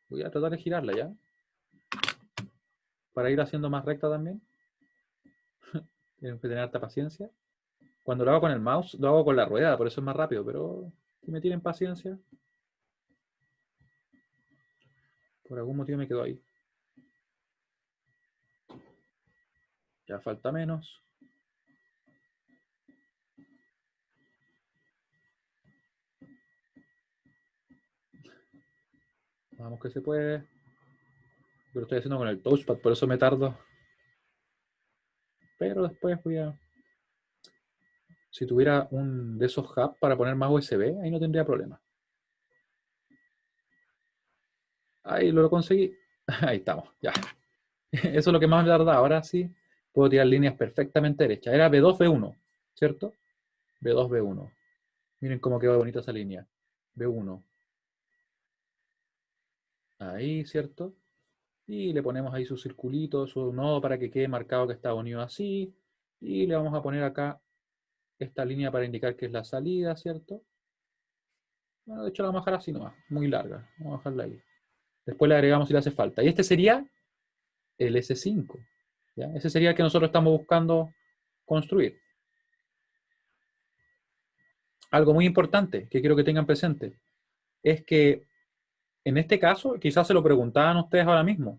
Voy a tratar de girarla ya. Para ir haciendo más recta también. Tienen que tener harta paciencia. Cuando lo hago con el mouse, lo hago con la rueda, por eso es más rápido. Pero si me tienen paciencia, por algún motivo me quedo ahí. Ya falta menos. Vamos que se puede. Pero lo estoy haciendo con el touchpad, por eso me tardo. Pero después voy a... Si tuviera un de esos hubs para poner más USB, ahí no tendría problema. Ahí lo conseguí. Ahí estamos, ya. Eso es lo que más me tarda. Ahora sí puedo tirar líneas perfectamente derechas. Era B2, B1, ¿cierto? B2, B1. Miren cómo quedó bonita esa línea. B1. Ahí, ¿cierto? Y le ponemos ahí su circulito, su nodo para que quede marcado que está unido así. Y le vamos a poner acá esta línea para indicar que es la salida, ¿cierto? Bueno, de hecho la vamos a dejar así nomás, muy larga. Vamos a dejarla ahí. Después le agregamos si le hace falta. Y este sería el S5. ¿Ya? Ese sería el que nosotros estamos buscando construir. Algo muy importante que quiero que tengan presente es que en este caso, quizás se lo preguntaban ustedes ahora mismo,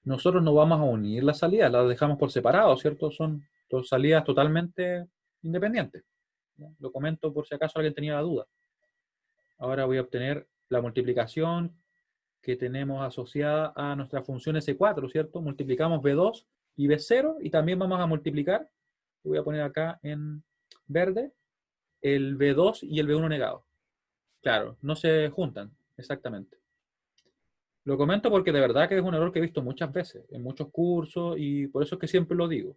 nosotros no vamos a unir las salidas, las dejamos por separado, ¿cierto? Son dos salidas totalmente independientes. ¿Ya? Lo comento por si acaso alguien tenía la duda. Ahora voy a obtener la multiplicación que tenemos asociada a nuestra función S4, ¿cierto? Multiplicamos B2 y B0 y también vamos a multiplicar, voy a poner acá en verde, el B2 y el B1 negado. Claro, no se juntan, exactamente. Lo comento porque de verdad que es un error que he visto muchas veces, en muchos cursos, y por eso es que siempre lo digo.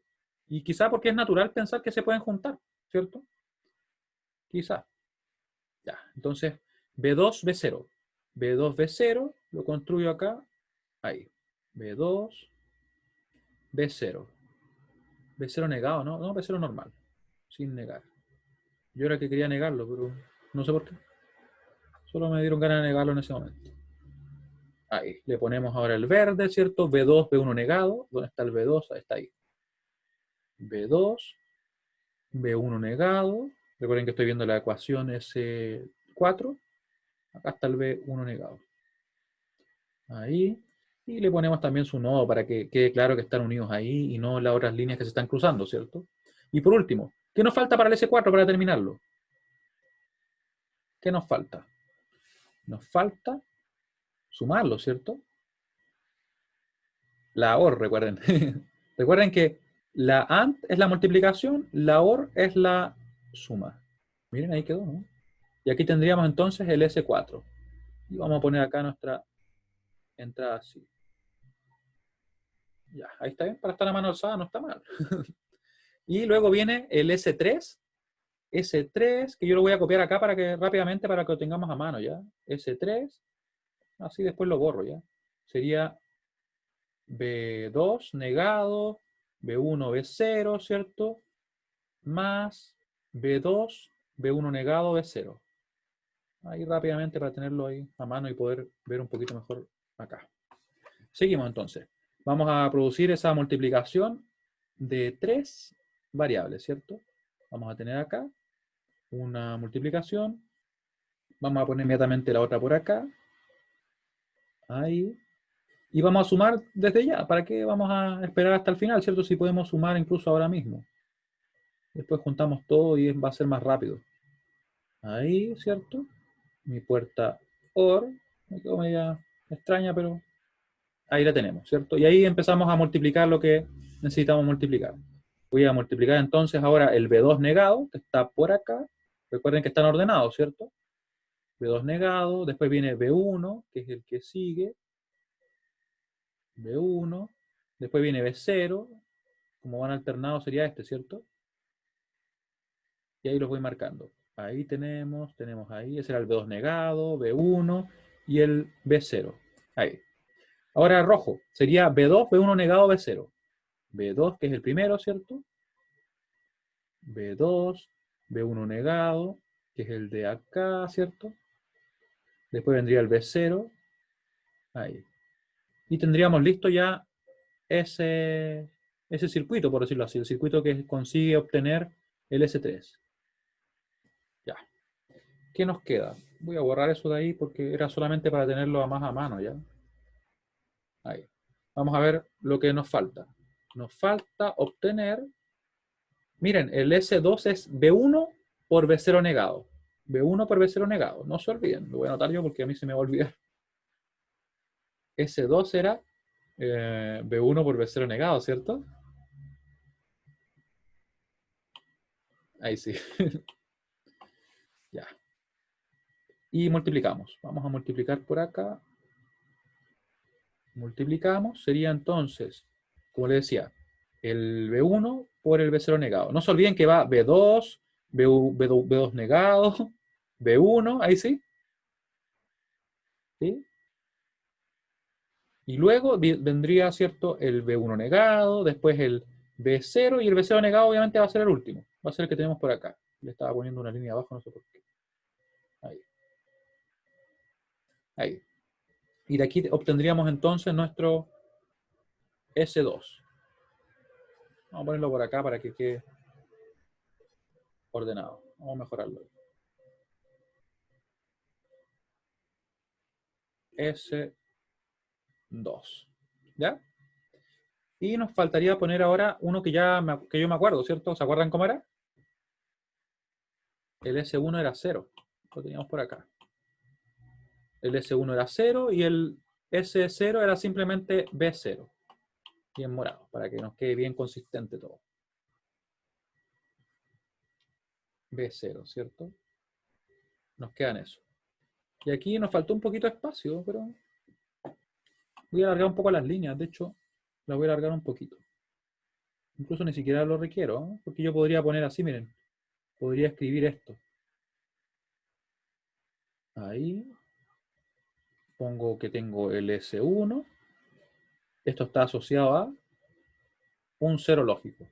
Y quizá porque es natural pensar que se pueden juntar, ¿cierto? Quizá. Ya, entonces B2, B0. B2, B0, lo construyo acá, ahí. B2, B0. B0 negado, ¿no? No, B0 normal, sin negar. Yo era que quería negarlo, pero no sé por qué. Solo me dieron ganas de negarlo en ese momento. Ahí, le ponemos ahora el verde, ¿cierto? B2, B1 negado. ¿Dónde está el B2? Ahí está ahí. B2, B1 negado. Recuerden que estoy viendo la ecuación S4. Acá está el B1 negado. Ahí. Y le ponemos también su nodo para que quede claro que están unidos ahí y no las otras líneas que se están cruzando, ¿cierto? Y por último, ¿qué nos falta para el S4 para terminarlo? ¿Qué nos falta? Nos falta sumarlo, ¿cierto? La OR, recuerden. Recuerden que la AND es la multiplicación, la OR es la suma. Miren, ahí quedó, ¿no? Y aquí tendríamos entonces el S4. Y vamos a poner acá nuestra entrada así. Ya, ahí está bien, para estar a mano alzada no está mal. Y luego viene el S3. S3, que yo lo voy a copiar acá para que rápidamente para que lo tengamos a mano, ¿ya? S3, así después lo borro, ¿ya? Sería B2 negado, B1, B0, ¿cierto? Más B2, B1 negado, B0. Ahí rápidamente para tenerlo ahí a mano y poder ver un poquito mejor acá. Seguimos entonces. Vamos a producir esa multiplicación de tres variables, ¿cierto? Vamos a tener acá una multiplicación. Vamos a poner inmediatamente la otra por acá. Ahí. Y vamos a sumar desde ya. ¿Para qué vamos a esperar hasta el final, cierto? Si podemos sumar incluso ahora mismo. Después juntamos todo y va a ser más rápido. Ahí, ¿cierto? Mi puerta OR. Me quedó media extraña, pero ahí la tenemos, ¿cierto? Y ahí empezamos a multiplicar lo que necesitamos multiplicar. Voy a multiplicar entonces ahora el B2 negado, que está por acá. Recuerden que están ordenados, ¿cierto? B2 negado, después viene B1, que es el que sigue. B1, después viene B0, como van alternados sería este, ¿cierto? Y ahí los voy marcando. Ahí tenemos ahí, ese era el B2 negado, B1 y el B0. Ahí. Ahora rojo, sería B2, B1 negado, B0. B2, que es el primero, ¿cierto? B2, B1 negado, que es el de acá, ¿cierto? Después vendría el B0. Ahí. Y tendríamos listo ya ese circuito, por decirlo así, el circuito que consigue obtener el S3. Ya. ¿Qué nos queda? Voy a borrar eso de ahí porque era solamente para tenerlo más a mano, ¿ya? Ahí. Vamos a ver lo que nos falta. Nos falta obtener, miren, el S2 es B1 por B0 negado. B1 por B0 negado. No se olviden, lo voy a anotar yo porque a mí se me va a olvidar. S2 era B1 por B0 negado, ¿cierto? Ahí sí. Ya. Y multiplicamos. Vamos a multiplicar por acá. Multiplicamos. Sería entonces, como le decía, el B1 por el B0 negado. No se olviden que va B2, B2 negado, B1, ahí sí. ¿Sí? Y luego vendría, ¿cierto? El B1 negado, después el B0 y el B0 negado obviamente va a ser el último. Va a ser el que tenemos por acá. Le estaba poniendo una línea abajo, no sé por qué. Ahí. Ahí. Y de aquí obtendríamos entonces nuestro S2. Vamos a ponerlo por acá para que quede ordenado. Vamos a mejorarlo. S2. ¿Ya? Y nos faltaría poner ahora uno que que yo me acuerdo, ¿cierto? ¿Se acuerdan cómo era? El S1 era 0. Lo teníamos por acá. El S1 era 0 y el S0 era simplemente B0. Bien morado, para que nos quede bien consistente todo. B0, ¿cierto? Nos quedan eso. Y aquí nos faltó un poquito de espacio, pero voy a alargar un poco las líneas. De hecho, las voy a alargar un poquito. Incluso ni siquiera lo requiero, ¿no? Porque yo podría poner así, miren. Podría escribir esto. Ahí. Pongo que tengo el S1. Esto está asociado a un cero lógico.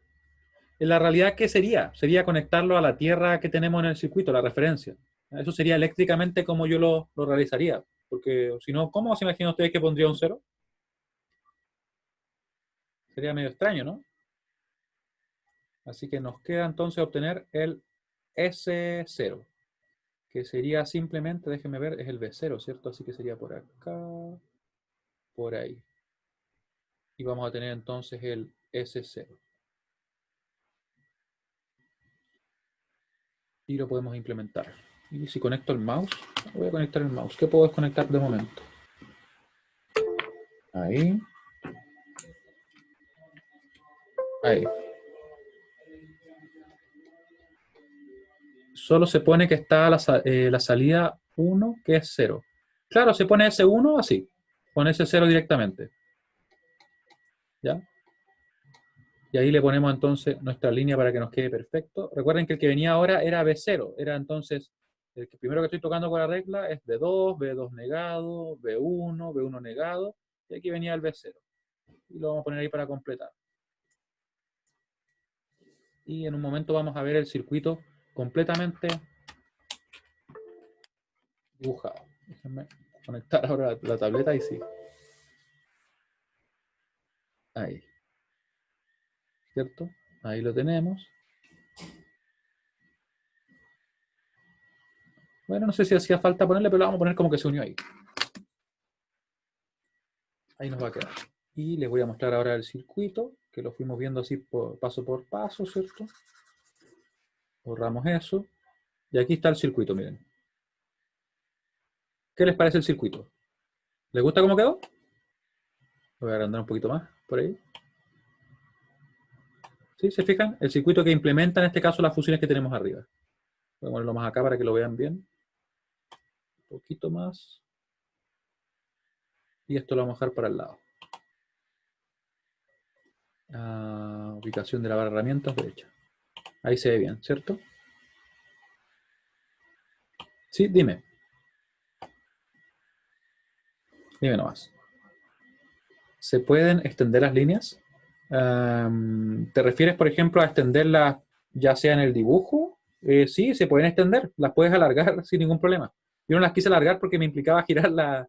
En la realidad, ¿qué sería? Sería conectarlo a la tierra que tenemos en el circuito, la referencia. Eso sería eléctricamente como yo lo realizaría. Porque si no, ¿cómo se imaginan ustedes que pondría un cero? Sería medio extraño, ¿no? Así que nos queda entonces obtener el S0, que sería simplemente, déjenme ver, es el B0, ¿cierto? Así que sería por acá, por ahí. Y vamos a tener entonces el S0. Y lo podemos implementar. Y si conecto el mouse, voy a conectar el mouse. ¿Qué puedo desconectar de momento? Ahí. Ahí. Solo se pone que está la salida 1, que es 0. Claro, se pone S1 así. Pone S0 directamente. ¿Ya? Y ahí le ponemos entonces nuestra línea para que nos quede perfecto. Recuerden que el que venía ahora era B0. Era entonces, el que primero que estoy tocando con la regla es B2, B2 negado, B1, B1 negado. Y aquí venía el B0. Y lo vamos a poner ahí para completar. Y en un momento vamos a ver el circuito completamente dibujado. Déjenme conectar ahora la tableta y sí. Ahí. ¿Cierto? Ahí lo tenemos. Bueno, no sé si hacía falta ponerle, pero lo vamos a poner como que se unió ahí. Ahí nos va a quedar. Y les voy a mostrar ahora el circuito, que lo fuimos viendo así paso por paso, ¿cierto? Borramos eso. Y aquí está el circuito, miren. ¿Qué les parece el circuito? ¿Les gusta cómo quedó? Lo voy a agrandar un poquito más, por ahí. ¿Sí? ¿Se fijan? El circuito que implementa en este caso las funciones que tenemos arriba. Voy a ponerlo más acá para que lo vean bien. Un poquito más. Y esto lo vamos a dejar para el lado. Ubicación de la barra de herramientas derecha. Ahí se ve bien, ¿cierto? Sí, dime. Dime nomás. ¿Se pueden extender las líneas? ¿Te refieres, por ejemplo, a extenderlas ya sea en el dibujo? Sí, se pueden extender. Las puedes alargar sin ningún problema. Yo no las quise alargar porque me implicaba girar la,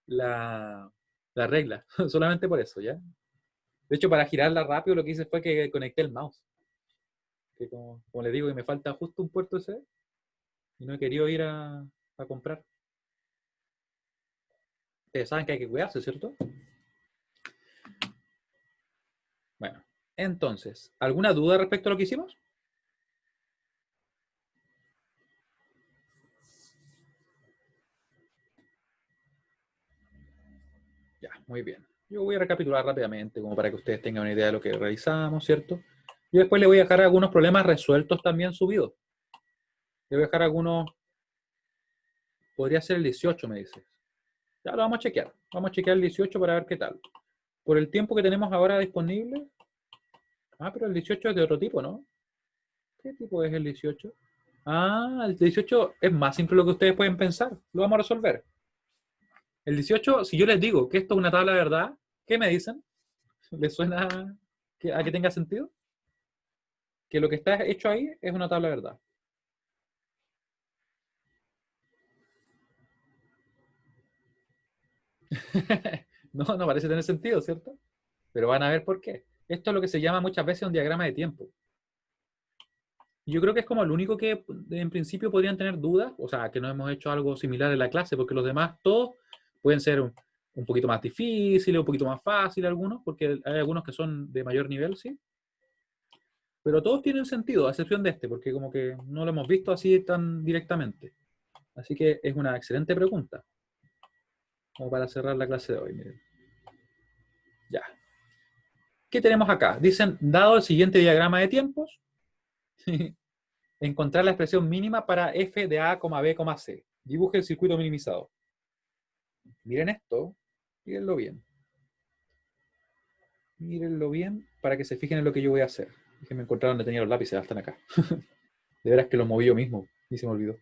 la regla. Solamente por eso, ¿ya? De hecho, para girarla rápido lo que hice fue que conecté el mouse. Que como les digo, que me falta justo un puerto USB y no he querido ir a comprar. Ustedes saben que hay que cuidarse, ¿cierto? Bueno, entonces, ¿alguna duda respecto a lo que hicimos? Ya, muy bien. Yo voy a recapitular rápidamente, como para que ustedes tengan una idea de lo que realizamos, ¿cierto? Y después le voy a dejar algunos problemas resueltos también subidos. Le voy a dejar algunos, podría ser el 18, me dices. Ya lo vamos a chequear. Vamos a chequear el 18 para ver qué tal. Por el tiempo que tenemos ahora disponible. Pero el 18 es de otro tipo, ¿no? ¿Qué tipo es el 18? El 18 es más simple de lo que ustedes pueden pensar. Lo vamos a resolver. El 18, si yo les digo que esto es una tabla de verdad, ¿qué me dicen? ¿Les suena a que tenga sentido? Que lo que está hecho ahí es una tabla de verdad. No, no parece tener sentido, ¿cierto? Pero van a ver por qué. Esto es lo que se llama muchas veces un diagrama de tiempo. Yo creo que es como el único que en principio podrían tener dudas, o sea, que no hemos hecho algo similar en la clase, porque los demás todos pueden ser un poquito más difíciles, un poquito más fáciles algunos, porque hay algunos que son de mayor nivel, sí. Pero todos tienen sentido, a excepción de este, porque como que no lo hemos visto así tan directamente. Así que es una excelente pregunta, como para cerrar la clase de hoy, miren. Ya. ¿Qué tenemos acá? Dicen, dado el siguiente diagrama de tiempos, encontrar la expresión mínima para f de a, b, c. Dibuje el circuito minimizado. Miren esto, mírenlo bien. Mírenlo bien para que se fijen en lo que yo voy a hacer. Déjenme encontrar donde tenía los lápices, están acá. De veras que los moví yo mismo y se me olvidó.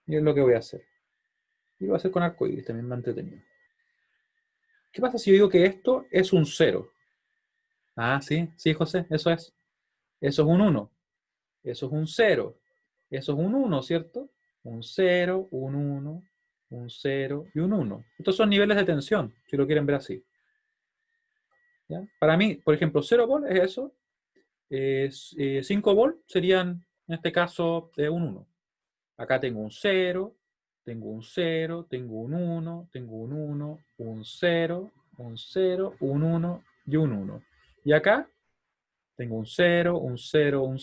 Miren lo que voy a hacer. Y lo voy a hacer con arcoíris, también me ha entretenido. ¿Qué pasa si yo digo que esto es un 0? Ah, sí, sí, José, eso es. Eso es un 1. Eso es un 0. Eso es un 1, ¿cierto? Un 0, un 1, un 0 y un 1. Estos son niveles de tensión, si lo quieren ver así. ¿Ya? Para mí, por ejemplo, 0 volt es eso. 5 volt serían, en este caso, un 1. Acá tengo un 0, tengo un 0, tengo un 1, tengo un 1, un 0, un 0, un 1 y un 1. Y acá tengo un 0, un 0,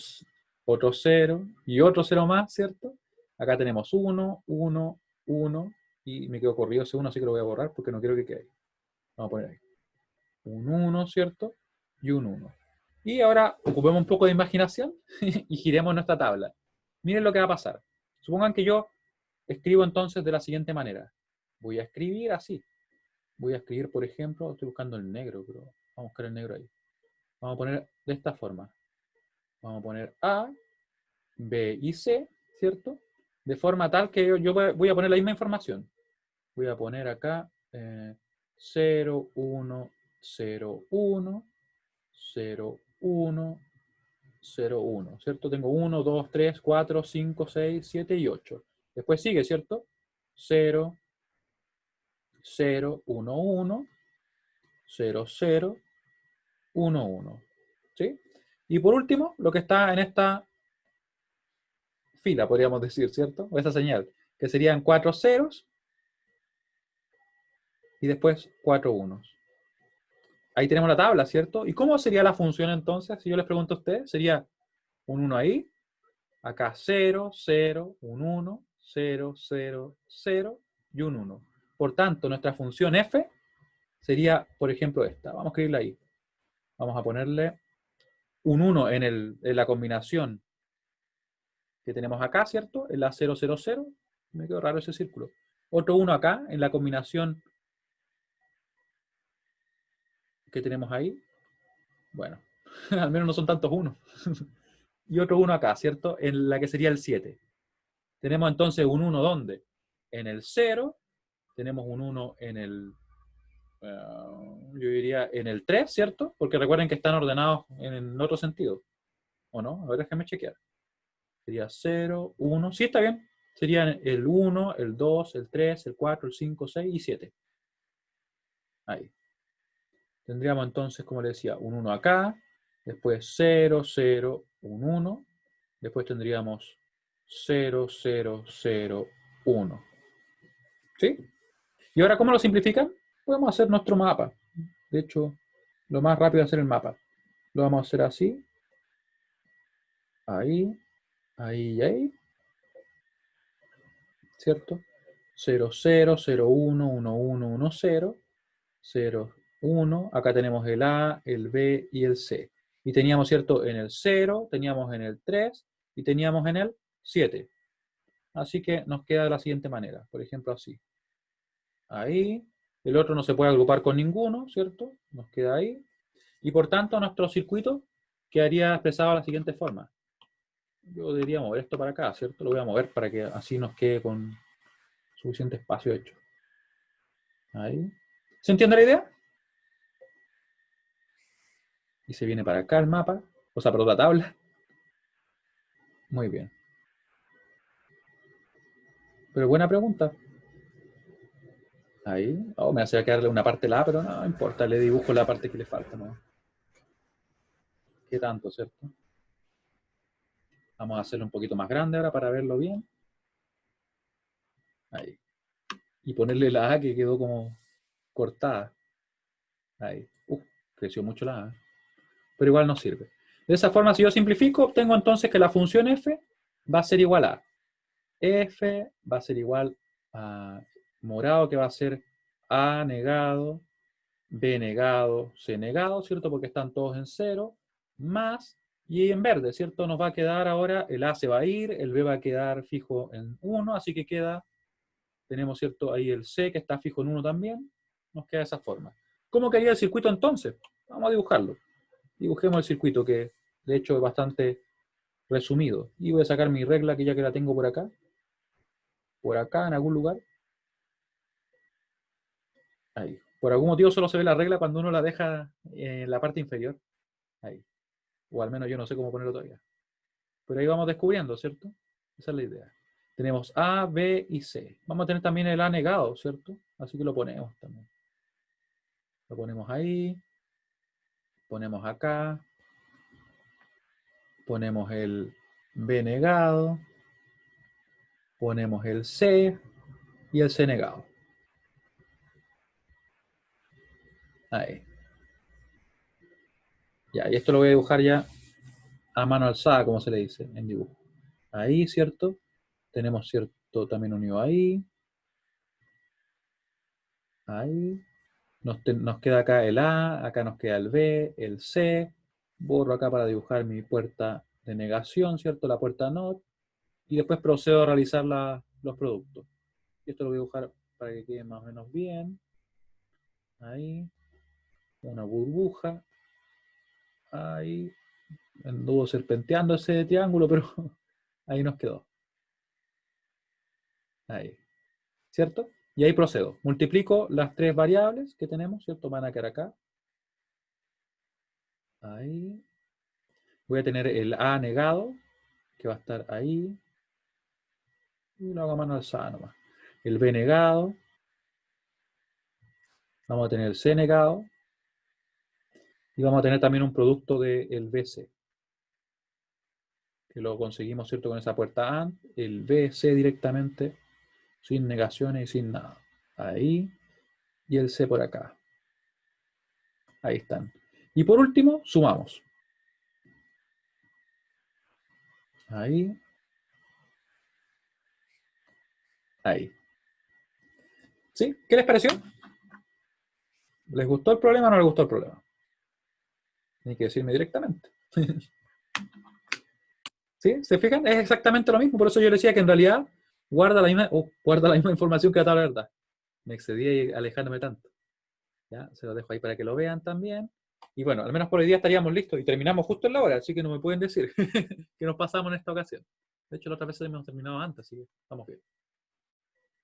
otro 0 y otro 0 más, ¿cierto? Acá tenemos 1, 1, 1 y me quedo corrido ese 1, así que lo voy a borrar porque no quiero que quede ahí. Vamos a poner ahí. Un 1, ¿cierto? Y un 1. Y ahora ocupemos un poco de imaginación y giremos nuestra tabla. Miren lo que va a pasar. Supongan que yo escribo entonces de la siguiente manera. Voy a escribir así. Voy a escribir, por ejemplo, estoy buscando el negro, pero vamos a buscar el negro ahí. Vamos a poner de esta forma. Vamos a poner A, B y C, ¿cierto? De forma tal que yo voy a poner la misma información. Voy a poner acá 0, 1, 0, 1, 0, 1, 0, 1, ¿cierto? Tengo 1, 2, 3, 4, 5, 6, 7 y 8. Después sigue, ¿cierto? 0, 0, 1, 1, 0, 0, 1, 1. ¿Sí? Y por último, lo que está en esta fila, podríamos decir, ¿cierto? O esa señal, que serían 4 ceros y después 4 unos. Ahí tenemos la tabla, ¿cierto? ¿Y cómo sería la función entonces? Si yo les pregunto a ustedes, sería un 1 ahí, acá 0, 0, un 1, 0, 0, 0 y un 1. Por tanto, nuestra función f sería, por ejemplo, esta. Vamos a escribirla ahí. Vamos a ponerle un 1 en la combinación que tenemos acá, ¿cierto? En la 0, 0, 0. Me quedó raro ese círculo. Otro 1 acá en la combinación que tenemos ahí. Bueno, al menos no son tantos 1. Y otro 1 acá, ¿cierto? En la que sería el 7. Tenemos entonces un 1 ¿dónde? En el 0. Tenemos un 1 en el, yo diría en el 3, ¿cierto? Porque recuerden que están ordenados en el otro sentido. ¿O no? A ver, déjame chequear. Sería 0, 1. Sí, está bien. Serían el 1, el 2, el 3, el 4, el 5, 6 y 7. Ahí. Tendríamos entonces, como les decía, un 1 acá. Después 0, 0, un 1. Después tendríamos 0, 0, 0, 1. ¿Sí? Y ahora, ¿cómo lo simplifican? Podemos hacer nuestro mapa. De hecho, lo más rápido es hacer el mapa. Lo vamos a hacer así. Ahí, ahí y ahí. ¿Cierto? 0, 0, 0, 1, 1, 1, 1, 0, 0, 1. Acá tenemos el A, el B y el C. Y teníamos, ¿cierto? En el 0, teníamos en el 3 y teníamos en el 7. Así que nos queda de la siguiente manera. Por ejemplo, así. Ahí. El otro no se puede agrupar con ninguno, ¿cierto? Nos queda ahí. Y por tanto, nuestro circuito quedaría expresado de la siguiente forma. Yo debería mover esto para acá, ¿cierto? Lo voy a mover para que así nos quede con suficiente espacio hecho. Ahí. ¿Se entiende la idea? Y se viene para acá el mapa. O sea, perdón, la tabla. Muy bien. Pero buena pregunta. Ahí. Oh, me hacía quedarle una parte la A, pero no importa. Le dibujo la parte que le falta, ¿no? ¿Qué tanto, cierto? Vamos a hacerlo un poquito más grande ahora para verlo bien. Ahí. Y ponerle la A que quedó como cortada. Ahí. Creció mucho la A. Pero igual no sirve. De esa forma, si yo simplifico, obtengo entonces que la función f va a ser igual a f va a ser igual a morado, que va a ser a negado, b negado, c negado, ¿cierto? Porque están todos en 0, más, y en verde, ¿cierto? Nos va a quedar ahora, el a se va a ir, el b va a quedar fijo en 1, así que queda, tenemos, ¿cierto? Ahí el c que está fijo en 1 también, nos queda de esa forma. ¿Cómo quedaría el circuito entonces? Vamos a dibujarlo. Dibujemos el circuito, que de hecho es bastante resumido. Y voy a sacar mi regla, que ya que la tengo por acá en algún lugar. Ahí. Por algún motivo solo se ve la regla cuando uno la deja en la parte inferior. Ahí. O al menos yo no sé cómo ponerlo todavía. Pero ahí vamos descubriendo, ¿cierto? Esa es la idea. Tenemos A, B y C. Vamos a tener también el A negado, ¿cierto? Así que lo ponemos también. Lo ponemos ahí. Ponemos acá. Ponemos el B negado. Ponemos el C y el C negado. Ahí. Ya, y esto lo voy a dibujar ya a mano alzada, como se le dice en dibujo. Ahí, ¿cierto? Tenemos, ¿cierto? También unido ahí. Ahí. Nos queda acá el A, acá nos queda el B, el C. Borro acá para dibujar mi puerta de negación, ¿cierto? La puerta NOT. Y después procedo a realizar los productos. Y esto lo voy a dibujar para que quede más o menos bien. Ahí. Una burbuja. Ahí. Anduvo serpenteando ese triángulo, pero ahí nos quedó. Ahí. ¿Cierto? Y ahí procedo. Multiplico las tres variables que tenemos, ¿cierto? Van a quedar acá. Ahí. Voy a tener el A negado, que va a estar ahí. Y lo hago a mano alzada nomás. El B negado. Vamos a tener el C negado. Y vamos a tener también un producto del BC. Que lo conseguimos, ¿cierto? Con esa puerta AND. El BC directamente. Sin negaciones y sin nada. Ahí. Y el C por acá. Ahí están. Y por último, sumamos. Ahí. Ahí. ¿Sí? ¿Qué les pareció? ¿Les gustó el problema o no les gustó el problema? Tienen que decirme directamente. ¿Sí? ¿Se fijan? Es exactamente lo mismo. Por eso yo les decía que en realidad guarda la misma información que la tabla de verdad. Me excedí ahí alejándome tanto. ¿Ya? Se lo dejo ahí para que lo vean también. Y bueno, al menos por hoy día estaríamos listos y terminamos justo en la hora, así que no me pueden decir que nos pasamos en esta ocasión. De hecho, la otra vez hemos terminado antes, así que estamos bien.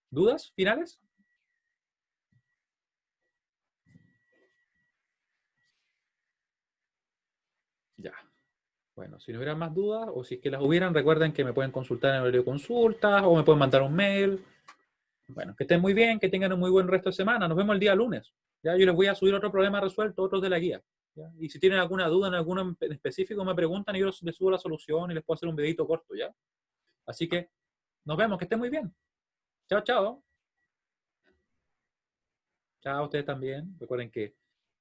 ¿Dudas finales? Ya. Bueno, si no hubieran más dudas o si es que las hubieran, recuerden que me pueden consultar en el horario de consultas o me pueden mandar un mail. Bueno, que estén muy bien, que tengan un muy buen resto de semana. Nos vemos el día lunes. ¿Ya? Yo les voy a subir otro problema resuelto, otros de la guía. ¿Ya? Y si tienen alguna duda en alguno en específico, me preguntan y yo les subo la solución y les puedo hacer un videito corto, ¿ya? Así que nos vemos, que estén muy bien. Chao, chao. Chao a ustedes también. Recuerden que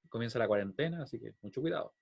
comienza la cuarentena, así que mucho cuidado.